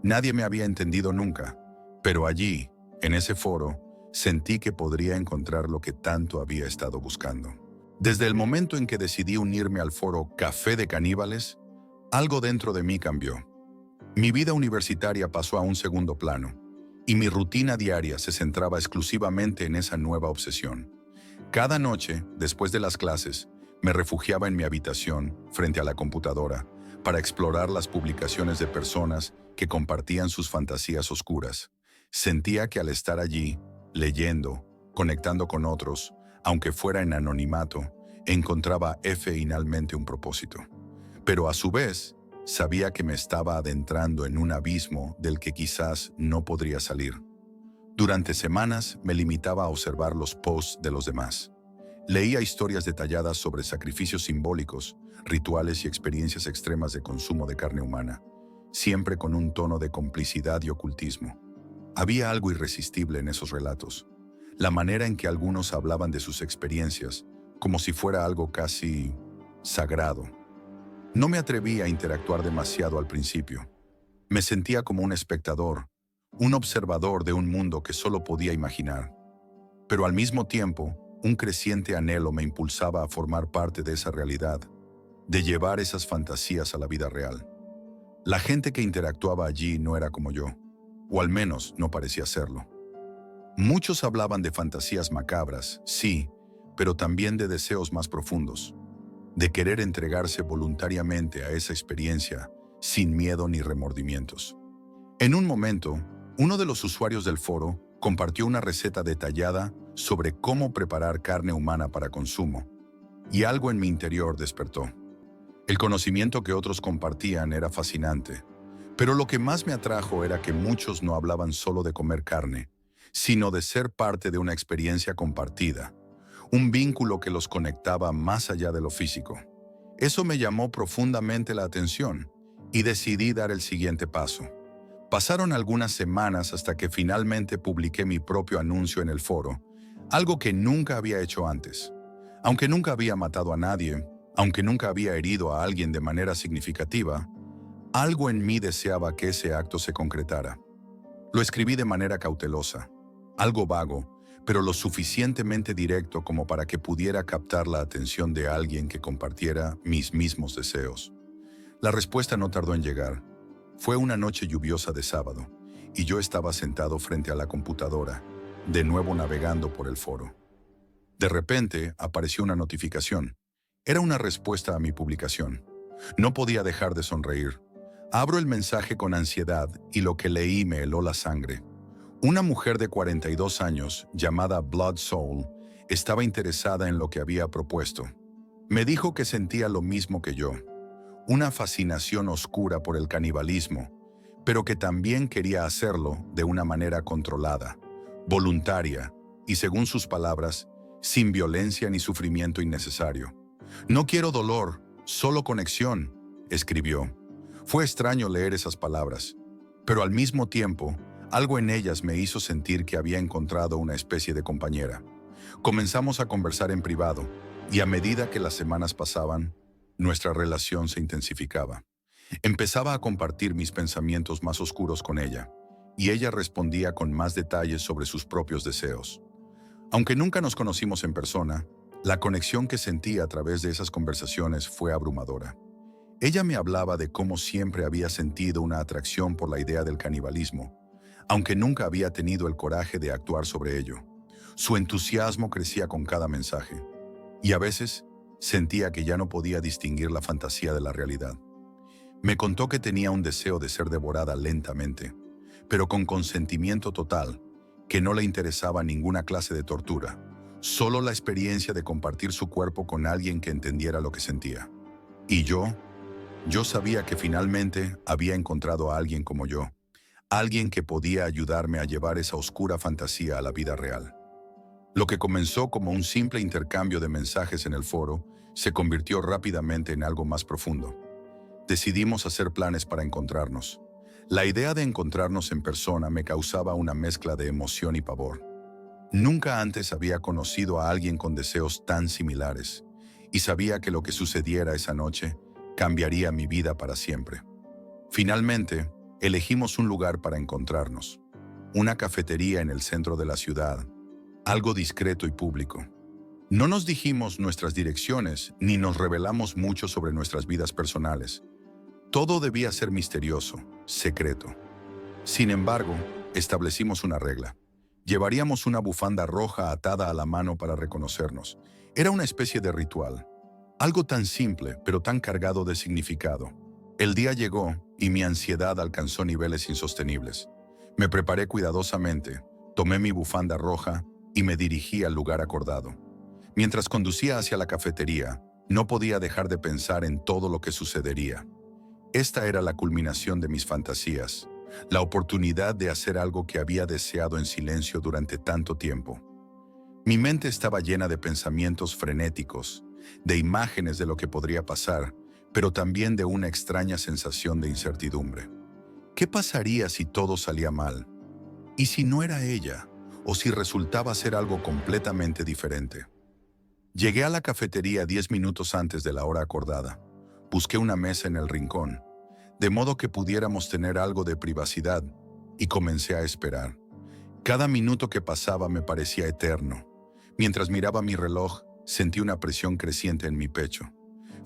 Speaker 1: Nadie me había entendido nunca, pero allí, en ese foro, sentí que podría encontrar lo que tanto había estado buscando. Desde el momento en que decidí unirme al foro Café de Caníbales, algo dentro de mí cambió. Mi vida universitaria pasó a un segundo plano, y mi rutina diaria se centraba exclusivamente en esa nueva obsesión. Cada noche, después de las clases, me refugiaba en mi habitación, frente a la computadora, para explorar las publicaciones de personas que compartían sus fantasías oscuras. Sentía que al estar allí, leyendo, conectando con otros, aunque fuera en anonimato, encontraba finalmente un propósito. Pero a su vez, sabía que me estaba adentrando en un abismo del que quizás no podría salir. Durante semanas me limitaba a observar los posts de los demás. Leía historias detalladas sobre sacrificios simbólicos, rituales y experiencias extremas de consumo de carne humana, siempre con un tono de complicidad y ocultismo. Había algo irresistible en esos relatos, la manera en que algunos hablaban de sus experiencias, como si fuera algo casi sagrado. No me atreví a interactuar demasiado al principio. Me sentía como un espectador, un observador de un mundo que solo podía imaginar. Pero al mismo tiempo, un creciente anhelo me impulsaba a formar parte de esa realidad, de llevar esas fantasías a la vida real. La gente que interactuaba allí no era como yo, o al menos no parecía serlo. Muchos hablaban de fantasías macabras, sí, pero también de deseos más profundos, de querer entregarse voluntariamente a esa experiencia sin miedo ni remordimientos. En un momento, uno de los usuarios del foro compartió una receta detallada sobre cómo preparar carne humana para consumo, y algo en mi interior despertó. El conocimiento que otros compartían era fascinante, pero lo que más me atrajo era que muchos no hablaban solo de comer carne, sino de ser parte de una experiencia compartida, un vínculo que los conectaba más allá de lo físico. Eso me llamó profundamente la atención y decidí dar el siguiente paso. Pasaron algunas semanas hasta que finalmente publiqué mi propio anuncio en el foro, algo que nunca había hecho antes. Aunque nunca había matado a nadie, aunque nunca había herido a alguien de manera significativa, algo en mí deseaba que ese acto se concretara. Lo escribí de manera cautelosa, algo vago, pero lo suficientemente directo como para que pudiera captar la atención de alguien que compartiera mis mismos deseos. La respuesta no tardó en llegar. Fue una noche lluviosa de sábado, y yo estaba sentado frente a la computadora, de nuevo navegando por el foro. De repente apareció una notificación. Era una respuesta a mi publicación. No podía dejar de sonreír. Abro el mensaje con ansiedad y lo que leí me heló la sangre. Una mujer de 42 años, llamada Blood Soul, estaba interesada en lo que había propuesto. Me dijo que sentía lo mismo que yo, una fascinación oscura por el canibalismo, pero que también quería hacerlo de una manera controlada, voluntaria y, según sus palabras, sin violencia ni sufrimiento innecesario. No quiero dolor, solo conexión, escribió. Fue extraño leer esas palabras, pero al mismo tiempo, algo en ellas me hizo sentir que había encontrado una especie de compañera. Comenzamos a conversar en privado, y a medida que las semanas pasaban, nuestra relación se intensificaba. Empezaba a compartir mis pensamientos más oscuros con ella, y ella respondía con más detalles sobre sus propios deseos. Aunque nunca nos conocimos en persona, la conexión que sentí a través de esas conversaciones fue abrumadora. Ella me hablaba de cómo siempre había sentido una atracción por la idea del canibalismo, aunque nunca había tenido el coraje de actuar sobre ello. Su entusiasmo crecía con cada mensaje, y a veces sentía que ya no podía distinguir la fantasía de la realidad. Me contó que tenía un deseo de ser devorada lentamente, pero con consentimiento total, que no le interesaba ninguna clase de tortura, solo la experiencia de compartir su cuerpo con alguien que entendiera lo que sentía. Y yo sabía que finalmente había encontrado a alguien como yo, alguien que podía ayudarme a llevar esa oscura fantasía a la vida real. Lo que comenzó como un simple intercambio de mensajes en el foro se convirtió rápidamente en algo más profundo. Decidimos hacer planes para encontrarnos. La idea de encontrarnos en persona me causaba una mezcla de emoción y pavor. Nunca antes había conocido a alguien con deseos tan similares, y sabía que lo que sucediera esa noche cambiaría mi vida para siempre. Finalmente, elegimos un lugar para encontrarnos, una cafetería en el centro de la ciudad, algo discreto y público. No nos dijimos nuestras direcciones ni nos revelamos mucho sobre nuestras vidas personales. Todo debía ser misterioso, secreto. Sin embargo, establecimos una regla. Llevaríamos una bufanda roja atada a la mano para reconocernos. Era una especie de ritual. Algo tan simple, pero tan cargado de significado. El día llegó y mi ansiedad alcanzó niveles insostenibles. Me preparé cuidadosamente, tomé mi bufanda roja y me dirigí al lugar acordado. Mientras conducía hacia la cafetería, no podía dejar de pensar en todo lo que sucedería. Esta era la culminación de mis fantasías, la oportunidad de hacer algo que había deseado en silencio durante tanto tiempo. Mi mente estaba llena de pensamientos frenéticos, de imágenes de lo que podría pasar, pero también de una extraña sensación de incertidumbre. ¿Qué pasaría si todo salía mal? ¿Y si no era ella? ¿O si resultaba ser algo completamente diferente? Llegué a la cafetería 10 minutos antes de la hora acordada. Busqué una mesa en el rincón, de modo que pudiéramos tener algo de privacidad, y comencé a esperar. Cada minuto que pasaba me parecía eterno. Mientras miraba mi reloj, sentí una presión creciente en mi pecho.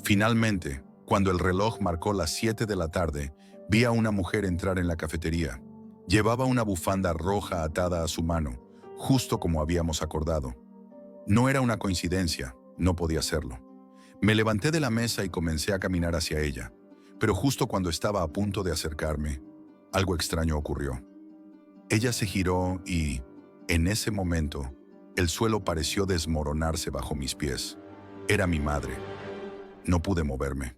Speaker 1: Finalmente, cuando el reloj marcó las 7 de la tarde, vi a una mujer entrar en la cafetería. Llevaba una bufanda roja atada a su mano, justo como habíamos acordado. No era una coincidencia, no podía serlo. Me levanté de la mesa y comencé a caminar hacia ella, pero justo cuando estaba a punto de acercarme, algo extraño ocurrió. Ella se giró y, en ese momento, el suelo pareció desmoronarse bajo mis pies. Era mi madre. No pude moverme.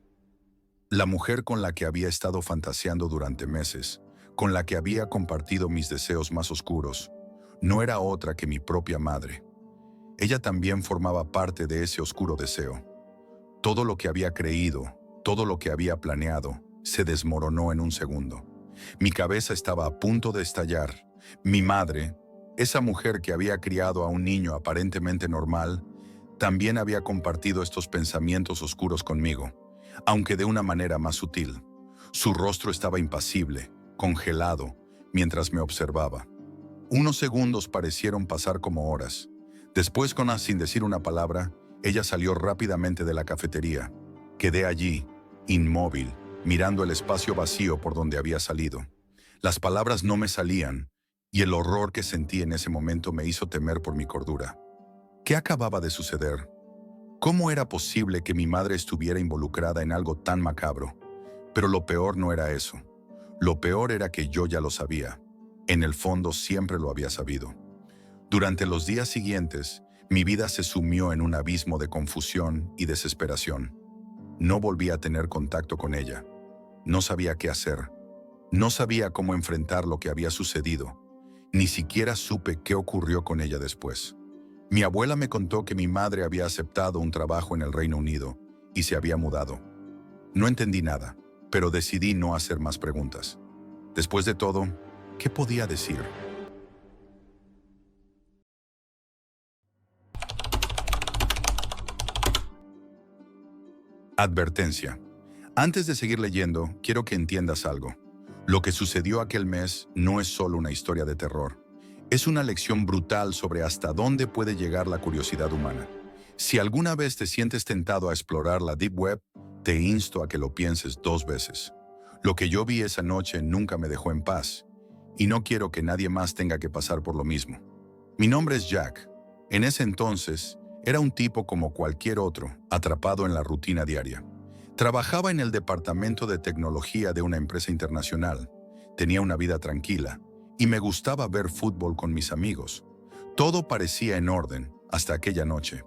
Speaker 1: La mujer con la que había estado fantaseando durante meses, con la que había compartido mis deseos más oscuros, no era otra que mi propia madre. Ella también formaba parte de ese oscuro deseo. Todo lo que había creído, todo lo que había planeado, se desmoronó en un segundo. Mi cabeza estaba a punto de estallar. Mi madre, esa mujer que había criado a un niño aparentemente normal, también había compartido estos pensamientos oscuros conmigo, aunque de una manera más sutil. Su rostro estaba impasible, congelado, mientras me observaba. Unos segundos parecieron pasar como horas. Después, sin decir una palabra, ella salió rápidamente de la cafetería. Quedé allí, inmóvil, mirando el espacio vacío por donde había salido. Las palabras no me salían, y el horror que sentí en ese momento me hizo temer por mi cordura. ¿Qué acababa de suceder? ¿Cómo era posible que mi madre estuviera involucrada en algo tan macabro? Pero lo peor no era eso. Lo peor era que yo ya lo sabía. En el fondo siempre lo había sabido. Durante los días siguientes, mi vida se sumió en un abismo de confusión y desesperación. No volví a tener contacto con ella. No sabía qué hacer. No sabía cómo enfrentar lo que había sucedido. Ni siquiera supe qué ocurrió con ella después. Mi abuela me contó que mi madre había aceptado un trabajo en el Reino Unido y se había mudado. No entendí nada, pero decidí no hacer más preguntas. Después de todo, ¿qué podía decir? Advertencia. Antes de seguir leyendo, quiero que entiendas algo. Lo que sucedió aquel mes no es solo una historia de terror. Es una lección brutal sobre hasta dónde puede llegar la curiosidad humana. Si alguna vez te sientes tentado a explorar la Deep Web, te insto a que lo pienses 2 veces. Lo que yo vi esa noche nunca me dejó en paz, y no quiero que nadie más tenga que pasar por lo mismo. Mi nombre es Jack. En ese entonces, era un tipo como cualquier otro, atrapado en la rutina diaria. Trabajaba en el departamento de tecnología de una empresa internacional. Tenía una vida tranquila y me gustaba ver fútbol con mis amigos. Todo parecía en orden hasta aquella noche.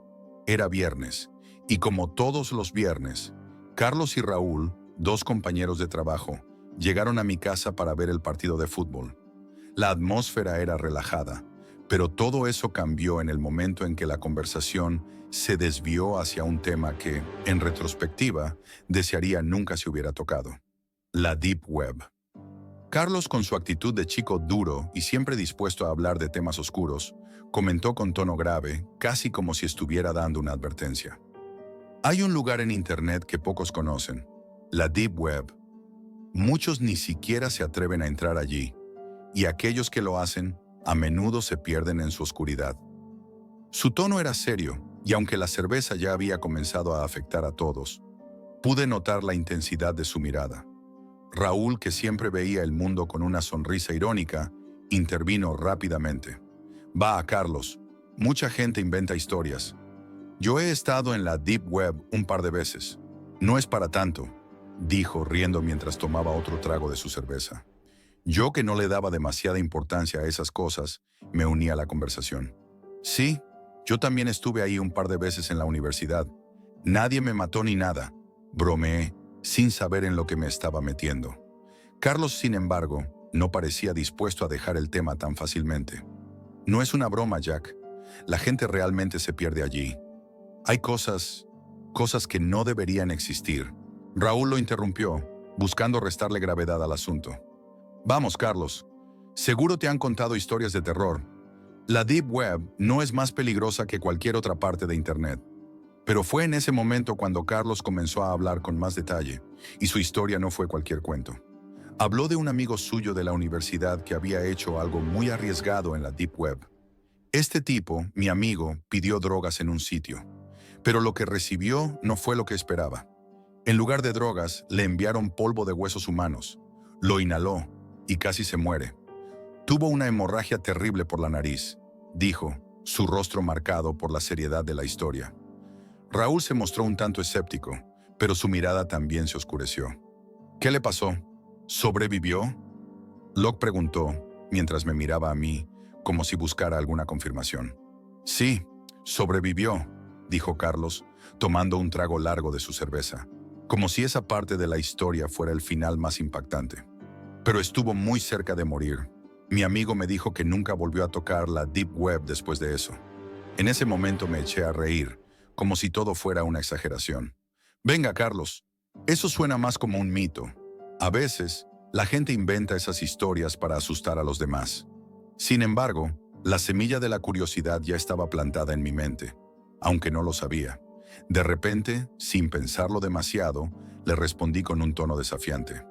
Speaker 1: Era viernes y como todos los viernes, Carlos y Raúl, 2 compañeros de trabajo, llegaron a mi casa para ver el partido de fútbol. La atmósfera era relajada, pero todo eso cambió en el momento en que la conversación se desvió hacia un tema que, en retrospectiva, desearía nunca se hubiera tocado: la Deep Web. Carlos, con su actitud de chico duro y siempre dispuesto a hablar de temas oscuros, comentó con tono grave, casi como si estuviera dando una advertencia. Hay un lugar en Internet que pocos conocen: la Deep Web. Muchos ni siquiera se atreven a entrar allí, y aquellos que lo hacen a menudo se pierden en su oscuridad. Su tono era serio, y aunque la cerveza ya había comenzado a afectar a todos, pude notar la intensidad de su mirada. Raúl, que siempre veía el mundo con una sonrisa irónica, intervino rápidamente. Va, Carlos, mucha gente inventa historias. Yo he estado en la Deep Web un par de veces. No es para tanto, dijo riendo mientras tomaba otro trago de su cerveza. Yo, que no le daba demasiada importancia a esas cosas, me uní a la conversación. Sí, yo también estuve ahí un par de veces en la universidad. Nadie me mató ni nada, bromeé, sin saber en lo que me estaba metiendo. Carlos, sin embargo, no parecía dispuesto a dejar el tema tan fácilmente. No es una broma, Jack. La gente realmente se pierde allí. Hay cosas que no deberían existir. Raúl lo interrumpió, buscando restarle gravedad al asunto. Vamos, Carlos. Seguro te han contado historias de terror. La Deep Web no es más peligrosa que cualquier otra parte de Internet. Pero fue en ese momento cuando Carlos comenzó a hablar con más detalle, y su historia no fue cualquier cuento. Habló de un amigo suyo de la universidad que había hecho algo muy arriesgado en la Deep Web. Este tipo, mi amigo, pidió drogas en un sitio, pero lo que recibió no fue lo que esperaba. En lugar de drogas, le enviaron polvo de huesos humanos. Lo inhaló y casi se muere. Tuvo una hemorragia terrible por la nariz, dijo, su rostro marcado por la seriedad de la historia. Raúl se mostró un tanto escéptico, pero su mirada también se oscureció. ¿Qué le pasó? ¿Sobrevivió? Locke preguntó, mientras me miraba a mí, como si buscara alguna confirmación. Sí, sobrevivió, dijo Carlos, tomando un trago largo de su cerveza, como si esa parte de la historia fuera el final más impactante. Pero estuvo muy cerca de morir. Mi amigo me dijo que nunca volvió a tocar la Deep Web después de eso. En ese momento me eché a reír, como si todo fuera una exageración. Venga, Carlos, eso suena más como un mito. A veces, la gente inventa esas historias para asustar a los demás. Sin embargo, la semilla de la curiosidad ya estaba plantada en mi mente, aunque no lo sabía. De repente, sin pensarlo demasiado, le respondí con un tono desafiante.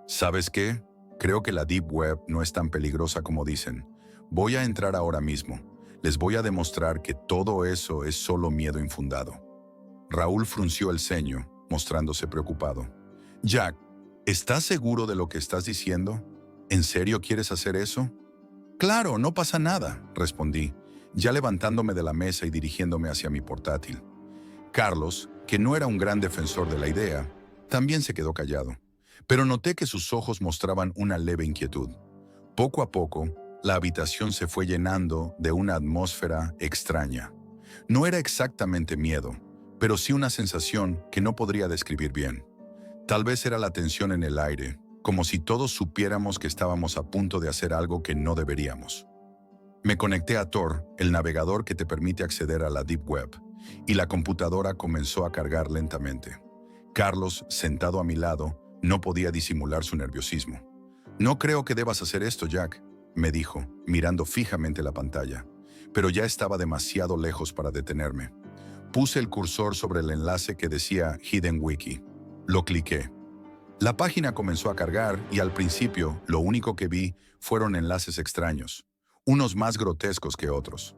Speaker 1: ¿Sabes qué? Creo que la Deep Web no es tan peligrosa como dicen. Voy a entrar ahora mismo. Les voy a demostrar que todo eso es solo miedo infundado. Raúl frunció el ceño, mostrándose preocupado. Jack, ¿Estás seguro de lo que estás diciendo? ¿En serio quieres hacer eso? Claro, no pasa nada, respondí, ya levantándome de la mesa y dirigiéndome hacia mi portátil. Carlos, que no era un gran defensor de la idea, también se quedó callado, pero noté que sus ojos mostraban una leve inquietud. Poco a poco, la habitación se fue llenando de una atmósfera extraña. No era exactamente miedo, pero sí una sensación que no podría describir bien. Tal vez era la tensión en el aire, como si todos supiéramos que estábamos a punto de hacer algo que no deberíamos. Me conecté a Tor, el navegador que te permite acceder a la Deep Web, y la computadora comenzó a cargar lentamente. Carlos, sentado a mi lado, no podía disimular su nerviosismo. «No creo que debas hacer esto, Jack», me dijo, mirando fijamente la pantalla, pero ya estaba demasiado lejos para detenerme. Puse el cursor sobre el enlace que decía Hidden Wiki. Lo cliqué. La página comenzó a cargar y al principio lo único que vi fueron enlaces extraños, unos más grotescos que otros.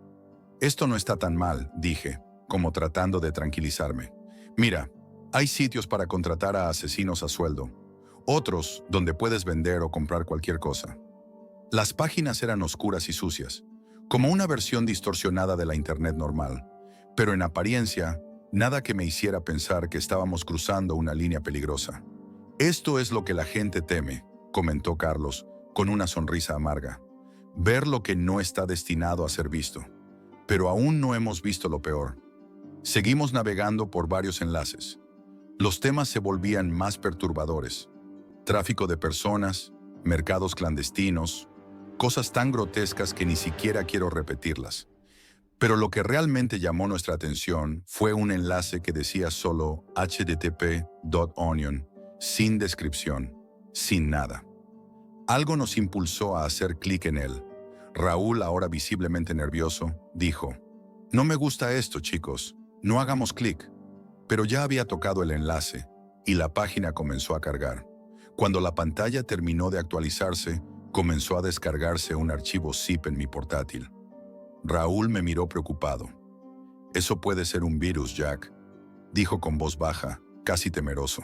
Speaker 1: «Esto no está tan mal», dije, como tratando de tranquilizarme. «Mira, hay sitios para contratar a asesinos a sueldo, otros donde puedes vender o comprar cualquier cosa». Las páginas eran oscuras y sucias, como una versión distorsionada de la Internet normal, pero en apariencia, nada que me hiciera pensar que estábamos cruzando una línea peligrosa. «Esto es lo que la gente teme», comentó Carlos, con una sonrisa amarga. «Ver lo que no está destinado a ser visto. Pero aún no hemos visto lo peor». Seguimos navegando por varios enlaces. Los temas se volvían más perturbadores. Tráfico de personas, mercados clandestinos, cosas tan grotescas que ni siquiera quiero repetirlas. Pero lo que realmente llamó nuestra atención fue un enlace que decía solo http://onion, sin descripción, sin nada. Algo nos impulsó a hacer clic en él. Raúl, ahora visiblemente nervioso, dijo: «No me gusta esto, chicos, no hagamos clic». Pero ya había tocado el enlace y la página comenzó a cargar. Cuando la pantalla terminó de actualizarse, comenzó a descargarse un archivo zip en mi portátil. Raúl me miró preocupado. «Eso puede ser un virus, Jack», dijo con voz baja, casi temeroso.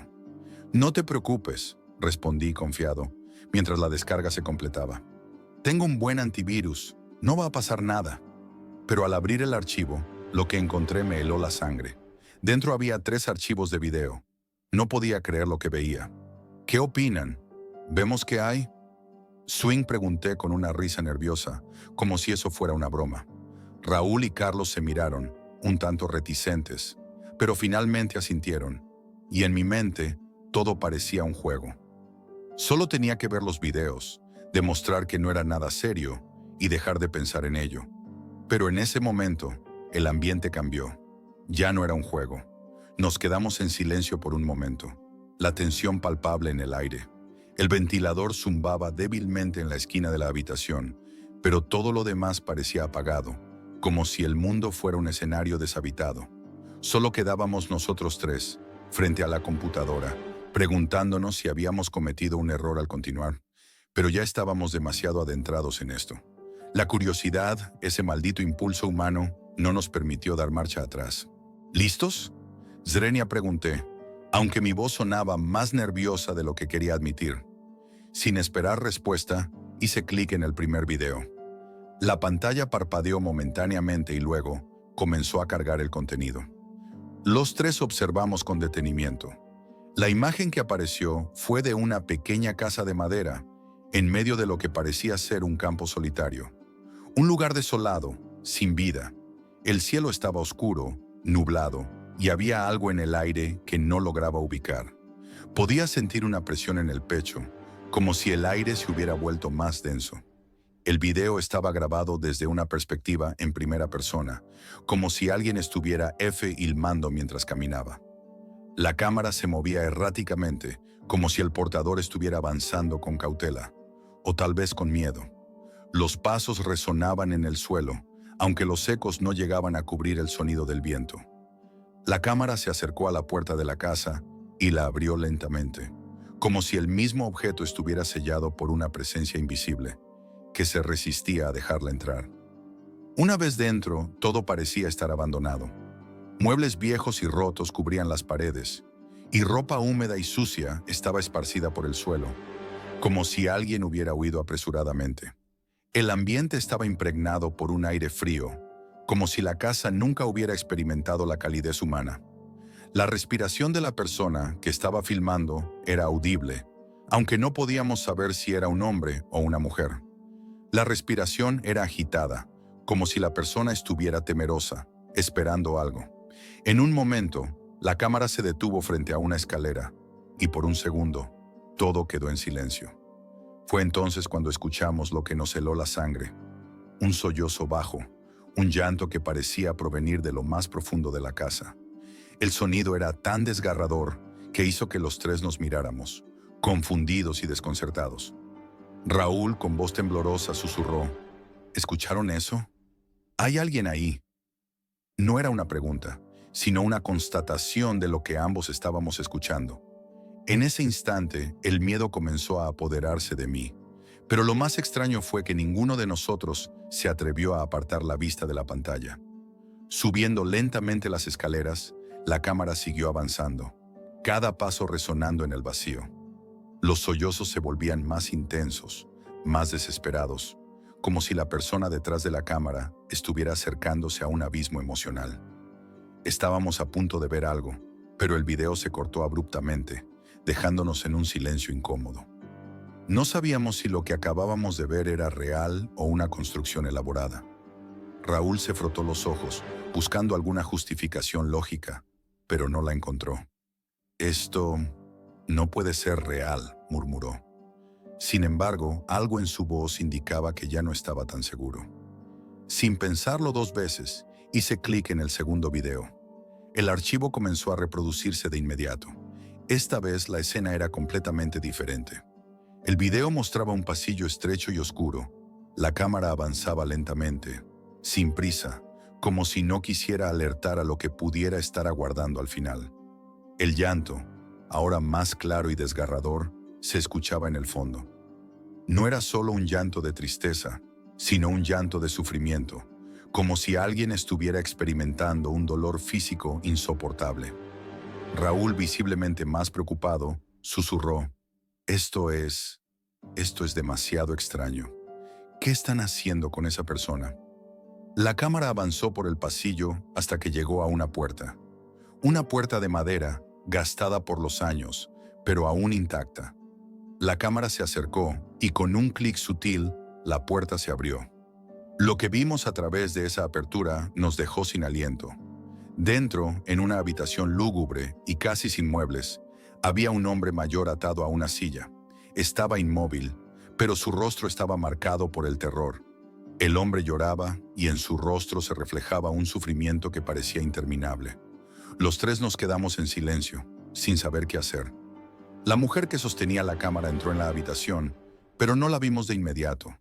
Speaker 1: «No te preocupes», respondí confiado, mientras la descarga se completaba. «Tengo un buen antivirus, no va a pasar nada». Pero al abrir el archivo, lo que encontré me heló la sangre. Dentro había 3 archivos de video. No podía creer lo que veía. «¿Qué opinan? ¿Vemos qué hay?» Swing, pregunté con una risa nerviosa, como si eso fuera una broma. Raúl y Carlos se miraron, un tanto reticentes, pero finalmente asintieron, y en mi mente todo parecía un juego. Solo tenía que ver los videos, demostrar que no era nada serio y dejar de pensar en ello. Pero en ese momento, el ambiente cambió. Ya no era un juego. Nos quedamos en silencio por un momento, la tensión palpable en el aire. El ventilador zumbaba débilmente en la esquina de la habitación, pero todo lo demás parecía apagado, como si el mundo fuera un escenario deshabitado. Solo quedábamos nosotros 3, frente a la computadora, preguntándonos si habíamos cometido un error al continuar, pero ya estábamos demasiado adentrados en esto. La curiosidad, ese maldito impulso humano, no nos permitió dar marcha atrás. ¿Listos?, Zrenia, pregunté, aunque mi voz sonaba más nerviosa de lo que quería admitir. Sin esperar respuesta, hice clic en el primer video. La pantalla parpadeó momentáneamente y luego comenzó a cargar el contenido. Los 3 observamos con detenimiento. La imagen que apareció fue de una pequeña casa de madera, en medio de lo que parecía ser un campo solitario. Un lugar desolado, sin vida. El cielo estaba oscuro, nublado, y había algo en el aire que no lograba ubicar. Podía sentir una presión en el pecho, como si el aire se hubiera vuelto más denso. El video estaba grabado desde una perspectiva en primera persona, como si alguien estuviera filmando mientras caminaba. La cámara se movía erráticamente, como si el portador estuviera avanzando con cautela, o tal vez con miedo. Los pasos resonaban en el suelo, aunque los ecos no llegaban a cubrir el sonido del viento. La cámara se acercó a la puerta de la casa y la abrió lentamente, como si el mismo objeto estuviera sellado por una presencia invisible, que se resistía a dejarla entrar. Una vez dentro, todo parecía estar abandonado. Muebles viejos y rotos cubrían las paredes, y ropa húmeda y sucia estaba esparcida por el suelo, como si alguien hubiera huido apresuradamente. El ambiente estaba impregnado por un aire frío, como si la casa nunca hubiera experimentado la calidez humana. La respiración de la persona que estaba filmando era audible, aunque no podíamos saber si era un hombre o una mujer. La respiración era agitada, como si la persona estuviera temerosa, esperando algo. En un momento, la cámara se detuvo frente a una escalera, y por un segundo, todo quedó en silencio. Fue entonces cuando escuchamos lo que nos heló la sangre. Un sollozo bajo, un llanto que parecía provenir de lo más profundo de la casa. El sonido era tan desgarrador que hizo que los tres nos miráramos, confundidos y desconcertados. Raúl, con voz temblorosa, susurró: ¿escucharon eso? ¿Hay alguien ahí? No era una pregunta, sino una constatación de lo que ambos estábamos escuchando. En ese instante, el miedo comenzó a apoderarse de mí, pero lo más extraño fue que ninguno de nosotros se atrevió a apartar la vista de la pantalla. Subiendo lentamente las escaleras, la cámara siguió avanzando, cada paso resonando en el vacío. Los sollozos se volvían más intensos, más desesperados, como si la persona detrás de la cámara estuviera acercándose a un abismo emocional. Estábamos a punto de ver algo, pero el video se cortó abruptamente, dejándonos en un silencio incómodo. No sabíamos si lo que acabábamos de ver era real o una construcción elaborada. Raúl se frotó los ojos, buscando alguna justificación lógica, pero no la encontró. «Esto no puede ser real», murmuró. Sin embargo, algo en su voz indicaba que ya no estaba tan seguro. Sin pensarlo dos veces, hice clic en el segundo video. El archivo comenzó a reproducirse de inmediato. Esta vez la escena era completamente diferente. El video mostraba un pasillo estrecho y oscuro. La cámara avanzaba lentamente, sin prisa, como si no quisiera alertar a lo que pudiera estar aguardando al final. El llanto, ahora más claro y desgarrador, se escuchaba en el fondo. No era solo un llanto de tristeza, sino un llanto de sufrimiento, como si alguien estuviera experimentando un dolor físico insoportable. Raúl, visiblemente más preocupado, susurró: Esto es demasiado extraño. ¿Qué están haciendo con esa persona? La cámara avanzó por el pasillo hasta que llegó a una puerta. Una puerta de madera, gastada por los años, pero aún intacta. La cámara se acercó y con un clic sutil, la puerta se abrió. Lo que vimos a través de esa apertura nos dejó sin aliento. Dentro, en una habitación lúgubre y casi sin muebles, había un hombre mayor atado a una silla. Estaba inmóvil, pero su rostro estaba marcado por el terror. El hombre lloraba y en su rostro se reflejaba un sufrimiento que parecía interminable. Los tres nos quedamos en silencio, sin saber qué hacer. La mujer que sostenía la cámara entró en la habitación, pero no la vimos de inmediato.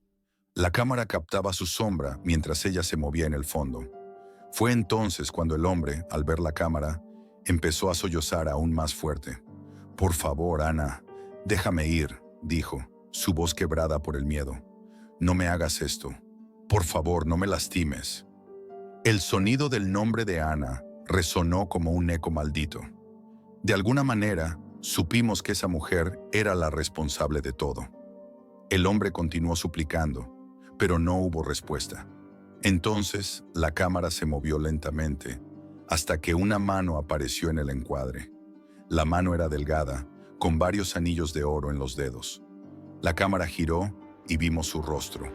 Speaker 1: La cámara captaba su sombra mientras ella se movía en el fondo. Fue entonces cuando el hombre, al ver la cámara, empezó a sollozar aún más fuerte. «Por favor, Ana, déjame ir», dijo, su voz quebrada por el miedo. «No me hagas esto. Por favor, no me lastimes». El sonido del nombre de Ana resonó como un eco maldito. De alguna manera, supimos que esa mujer era la responsable de todo. El hombre continuó suplicando, pero no hubo respuesta. Entonces, la cámara se movió lentamente, hasta que una mano apareció en el encuadre. La mano era delgada, con varios anillos de oro en los dedos. La cámara giró y vimos su rostro.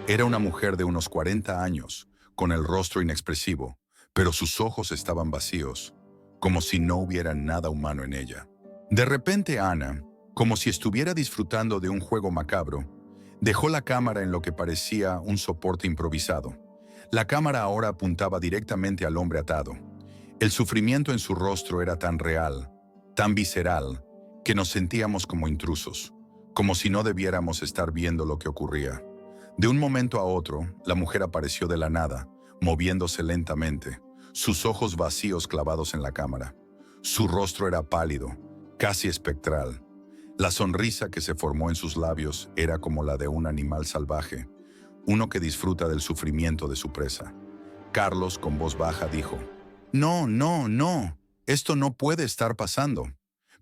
Speaker 1: Era una mujer de unos 40 años, con el rostro inexpresivo, pero sus ojos estaban vacíos, como si no hubiera nada humano en ella. De repente Ana, como si estuviera disfrutando de un juego macabro, dejó la cámara en lo que parecía un soporte improvisado. La cámara ahora apuntaba directamente al hombre atado. El sufrimiento en su rostro era tan real, tan visceral, que nos sentíamos como intrusos, como si no debiéramos estar viendo lo que ocurría. De un momento a otro, la mujer apareció de la nada, moviéndose lentamente, sus ojos vacíos clavados en la cámara. Su rostro era pálido, casi espectral. La sonrisa que se formó en sus labios era como la de un animal salvaje, uno que disfruta del sufrimiento de su presa. Carlos, con voz baja, dijo: «No, no, no». Esto no puede estar pasando.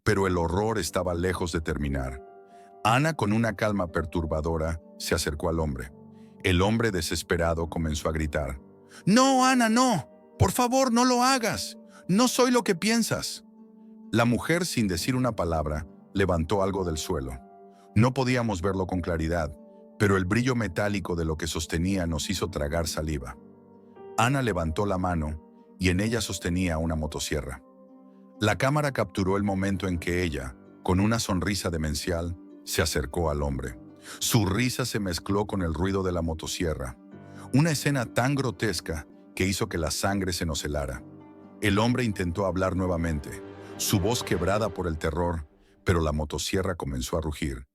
Speaker 1: Pero el horror estaba lejos de terminar. Ana, con una calma perturbadora, se acercó al hombre. El hombre, desesperado, comenzó a gritar. «¡No, Ana, no! ¡Por favor, no lo hagas! ¡No soy lo que piensas!». La mujer, sin decir una palabra, levantó algo del suelo. No podíamos verlo con claridad, pero el brillo metálico de lo que sostenía nos hizo tragar saliva. Ana levantó la mano y en ella sostenía una motosierra. La cámara capturó el momento en que ella, con una sonrisa demencial, se acercó al hombre. Su risa se mezcló con el ruido de la motosierra. Una escena tan grotesca que hizo que la sangre se nos helara. El hombre intentó hablar nuevamente, su voz quebrada por el terror, pero la motosierra comenzó a rugir.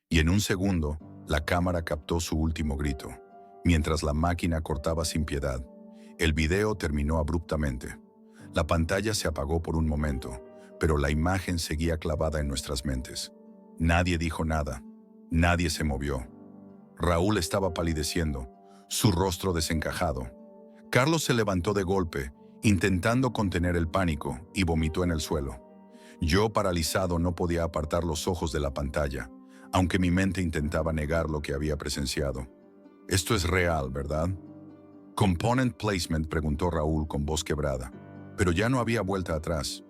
Speaker 1: Y en un segundo, la cámara captó su último grito, mientras la máquina cortaba sin piedad. El video terminó abruptamente. La pantalla se apagó por un momento, pero la imagen seguía clavada en nuestras mentes. Nadie dijo nada. Nadie se movió. Raúl estaba palideciendo, su rostro desencajado. Carlos se levantó de golpe, intentando contener el pánico, y vomitó en el suelo. Yo, paralizado, no podía apartar los ojos de la pantalla, aunque mi mente intentaba negar lo que había presenciado. «Esto es real, ¿verdad?». «Component placement», preguntó Raúl con voz quebrada. Pero ya no había vuelta atrás.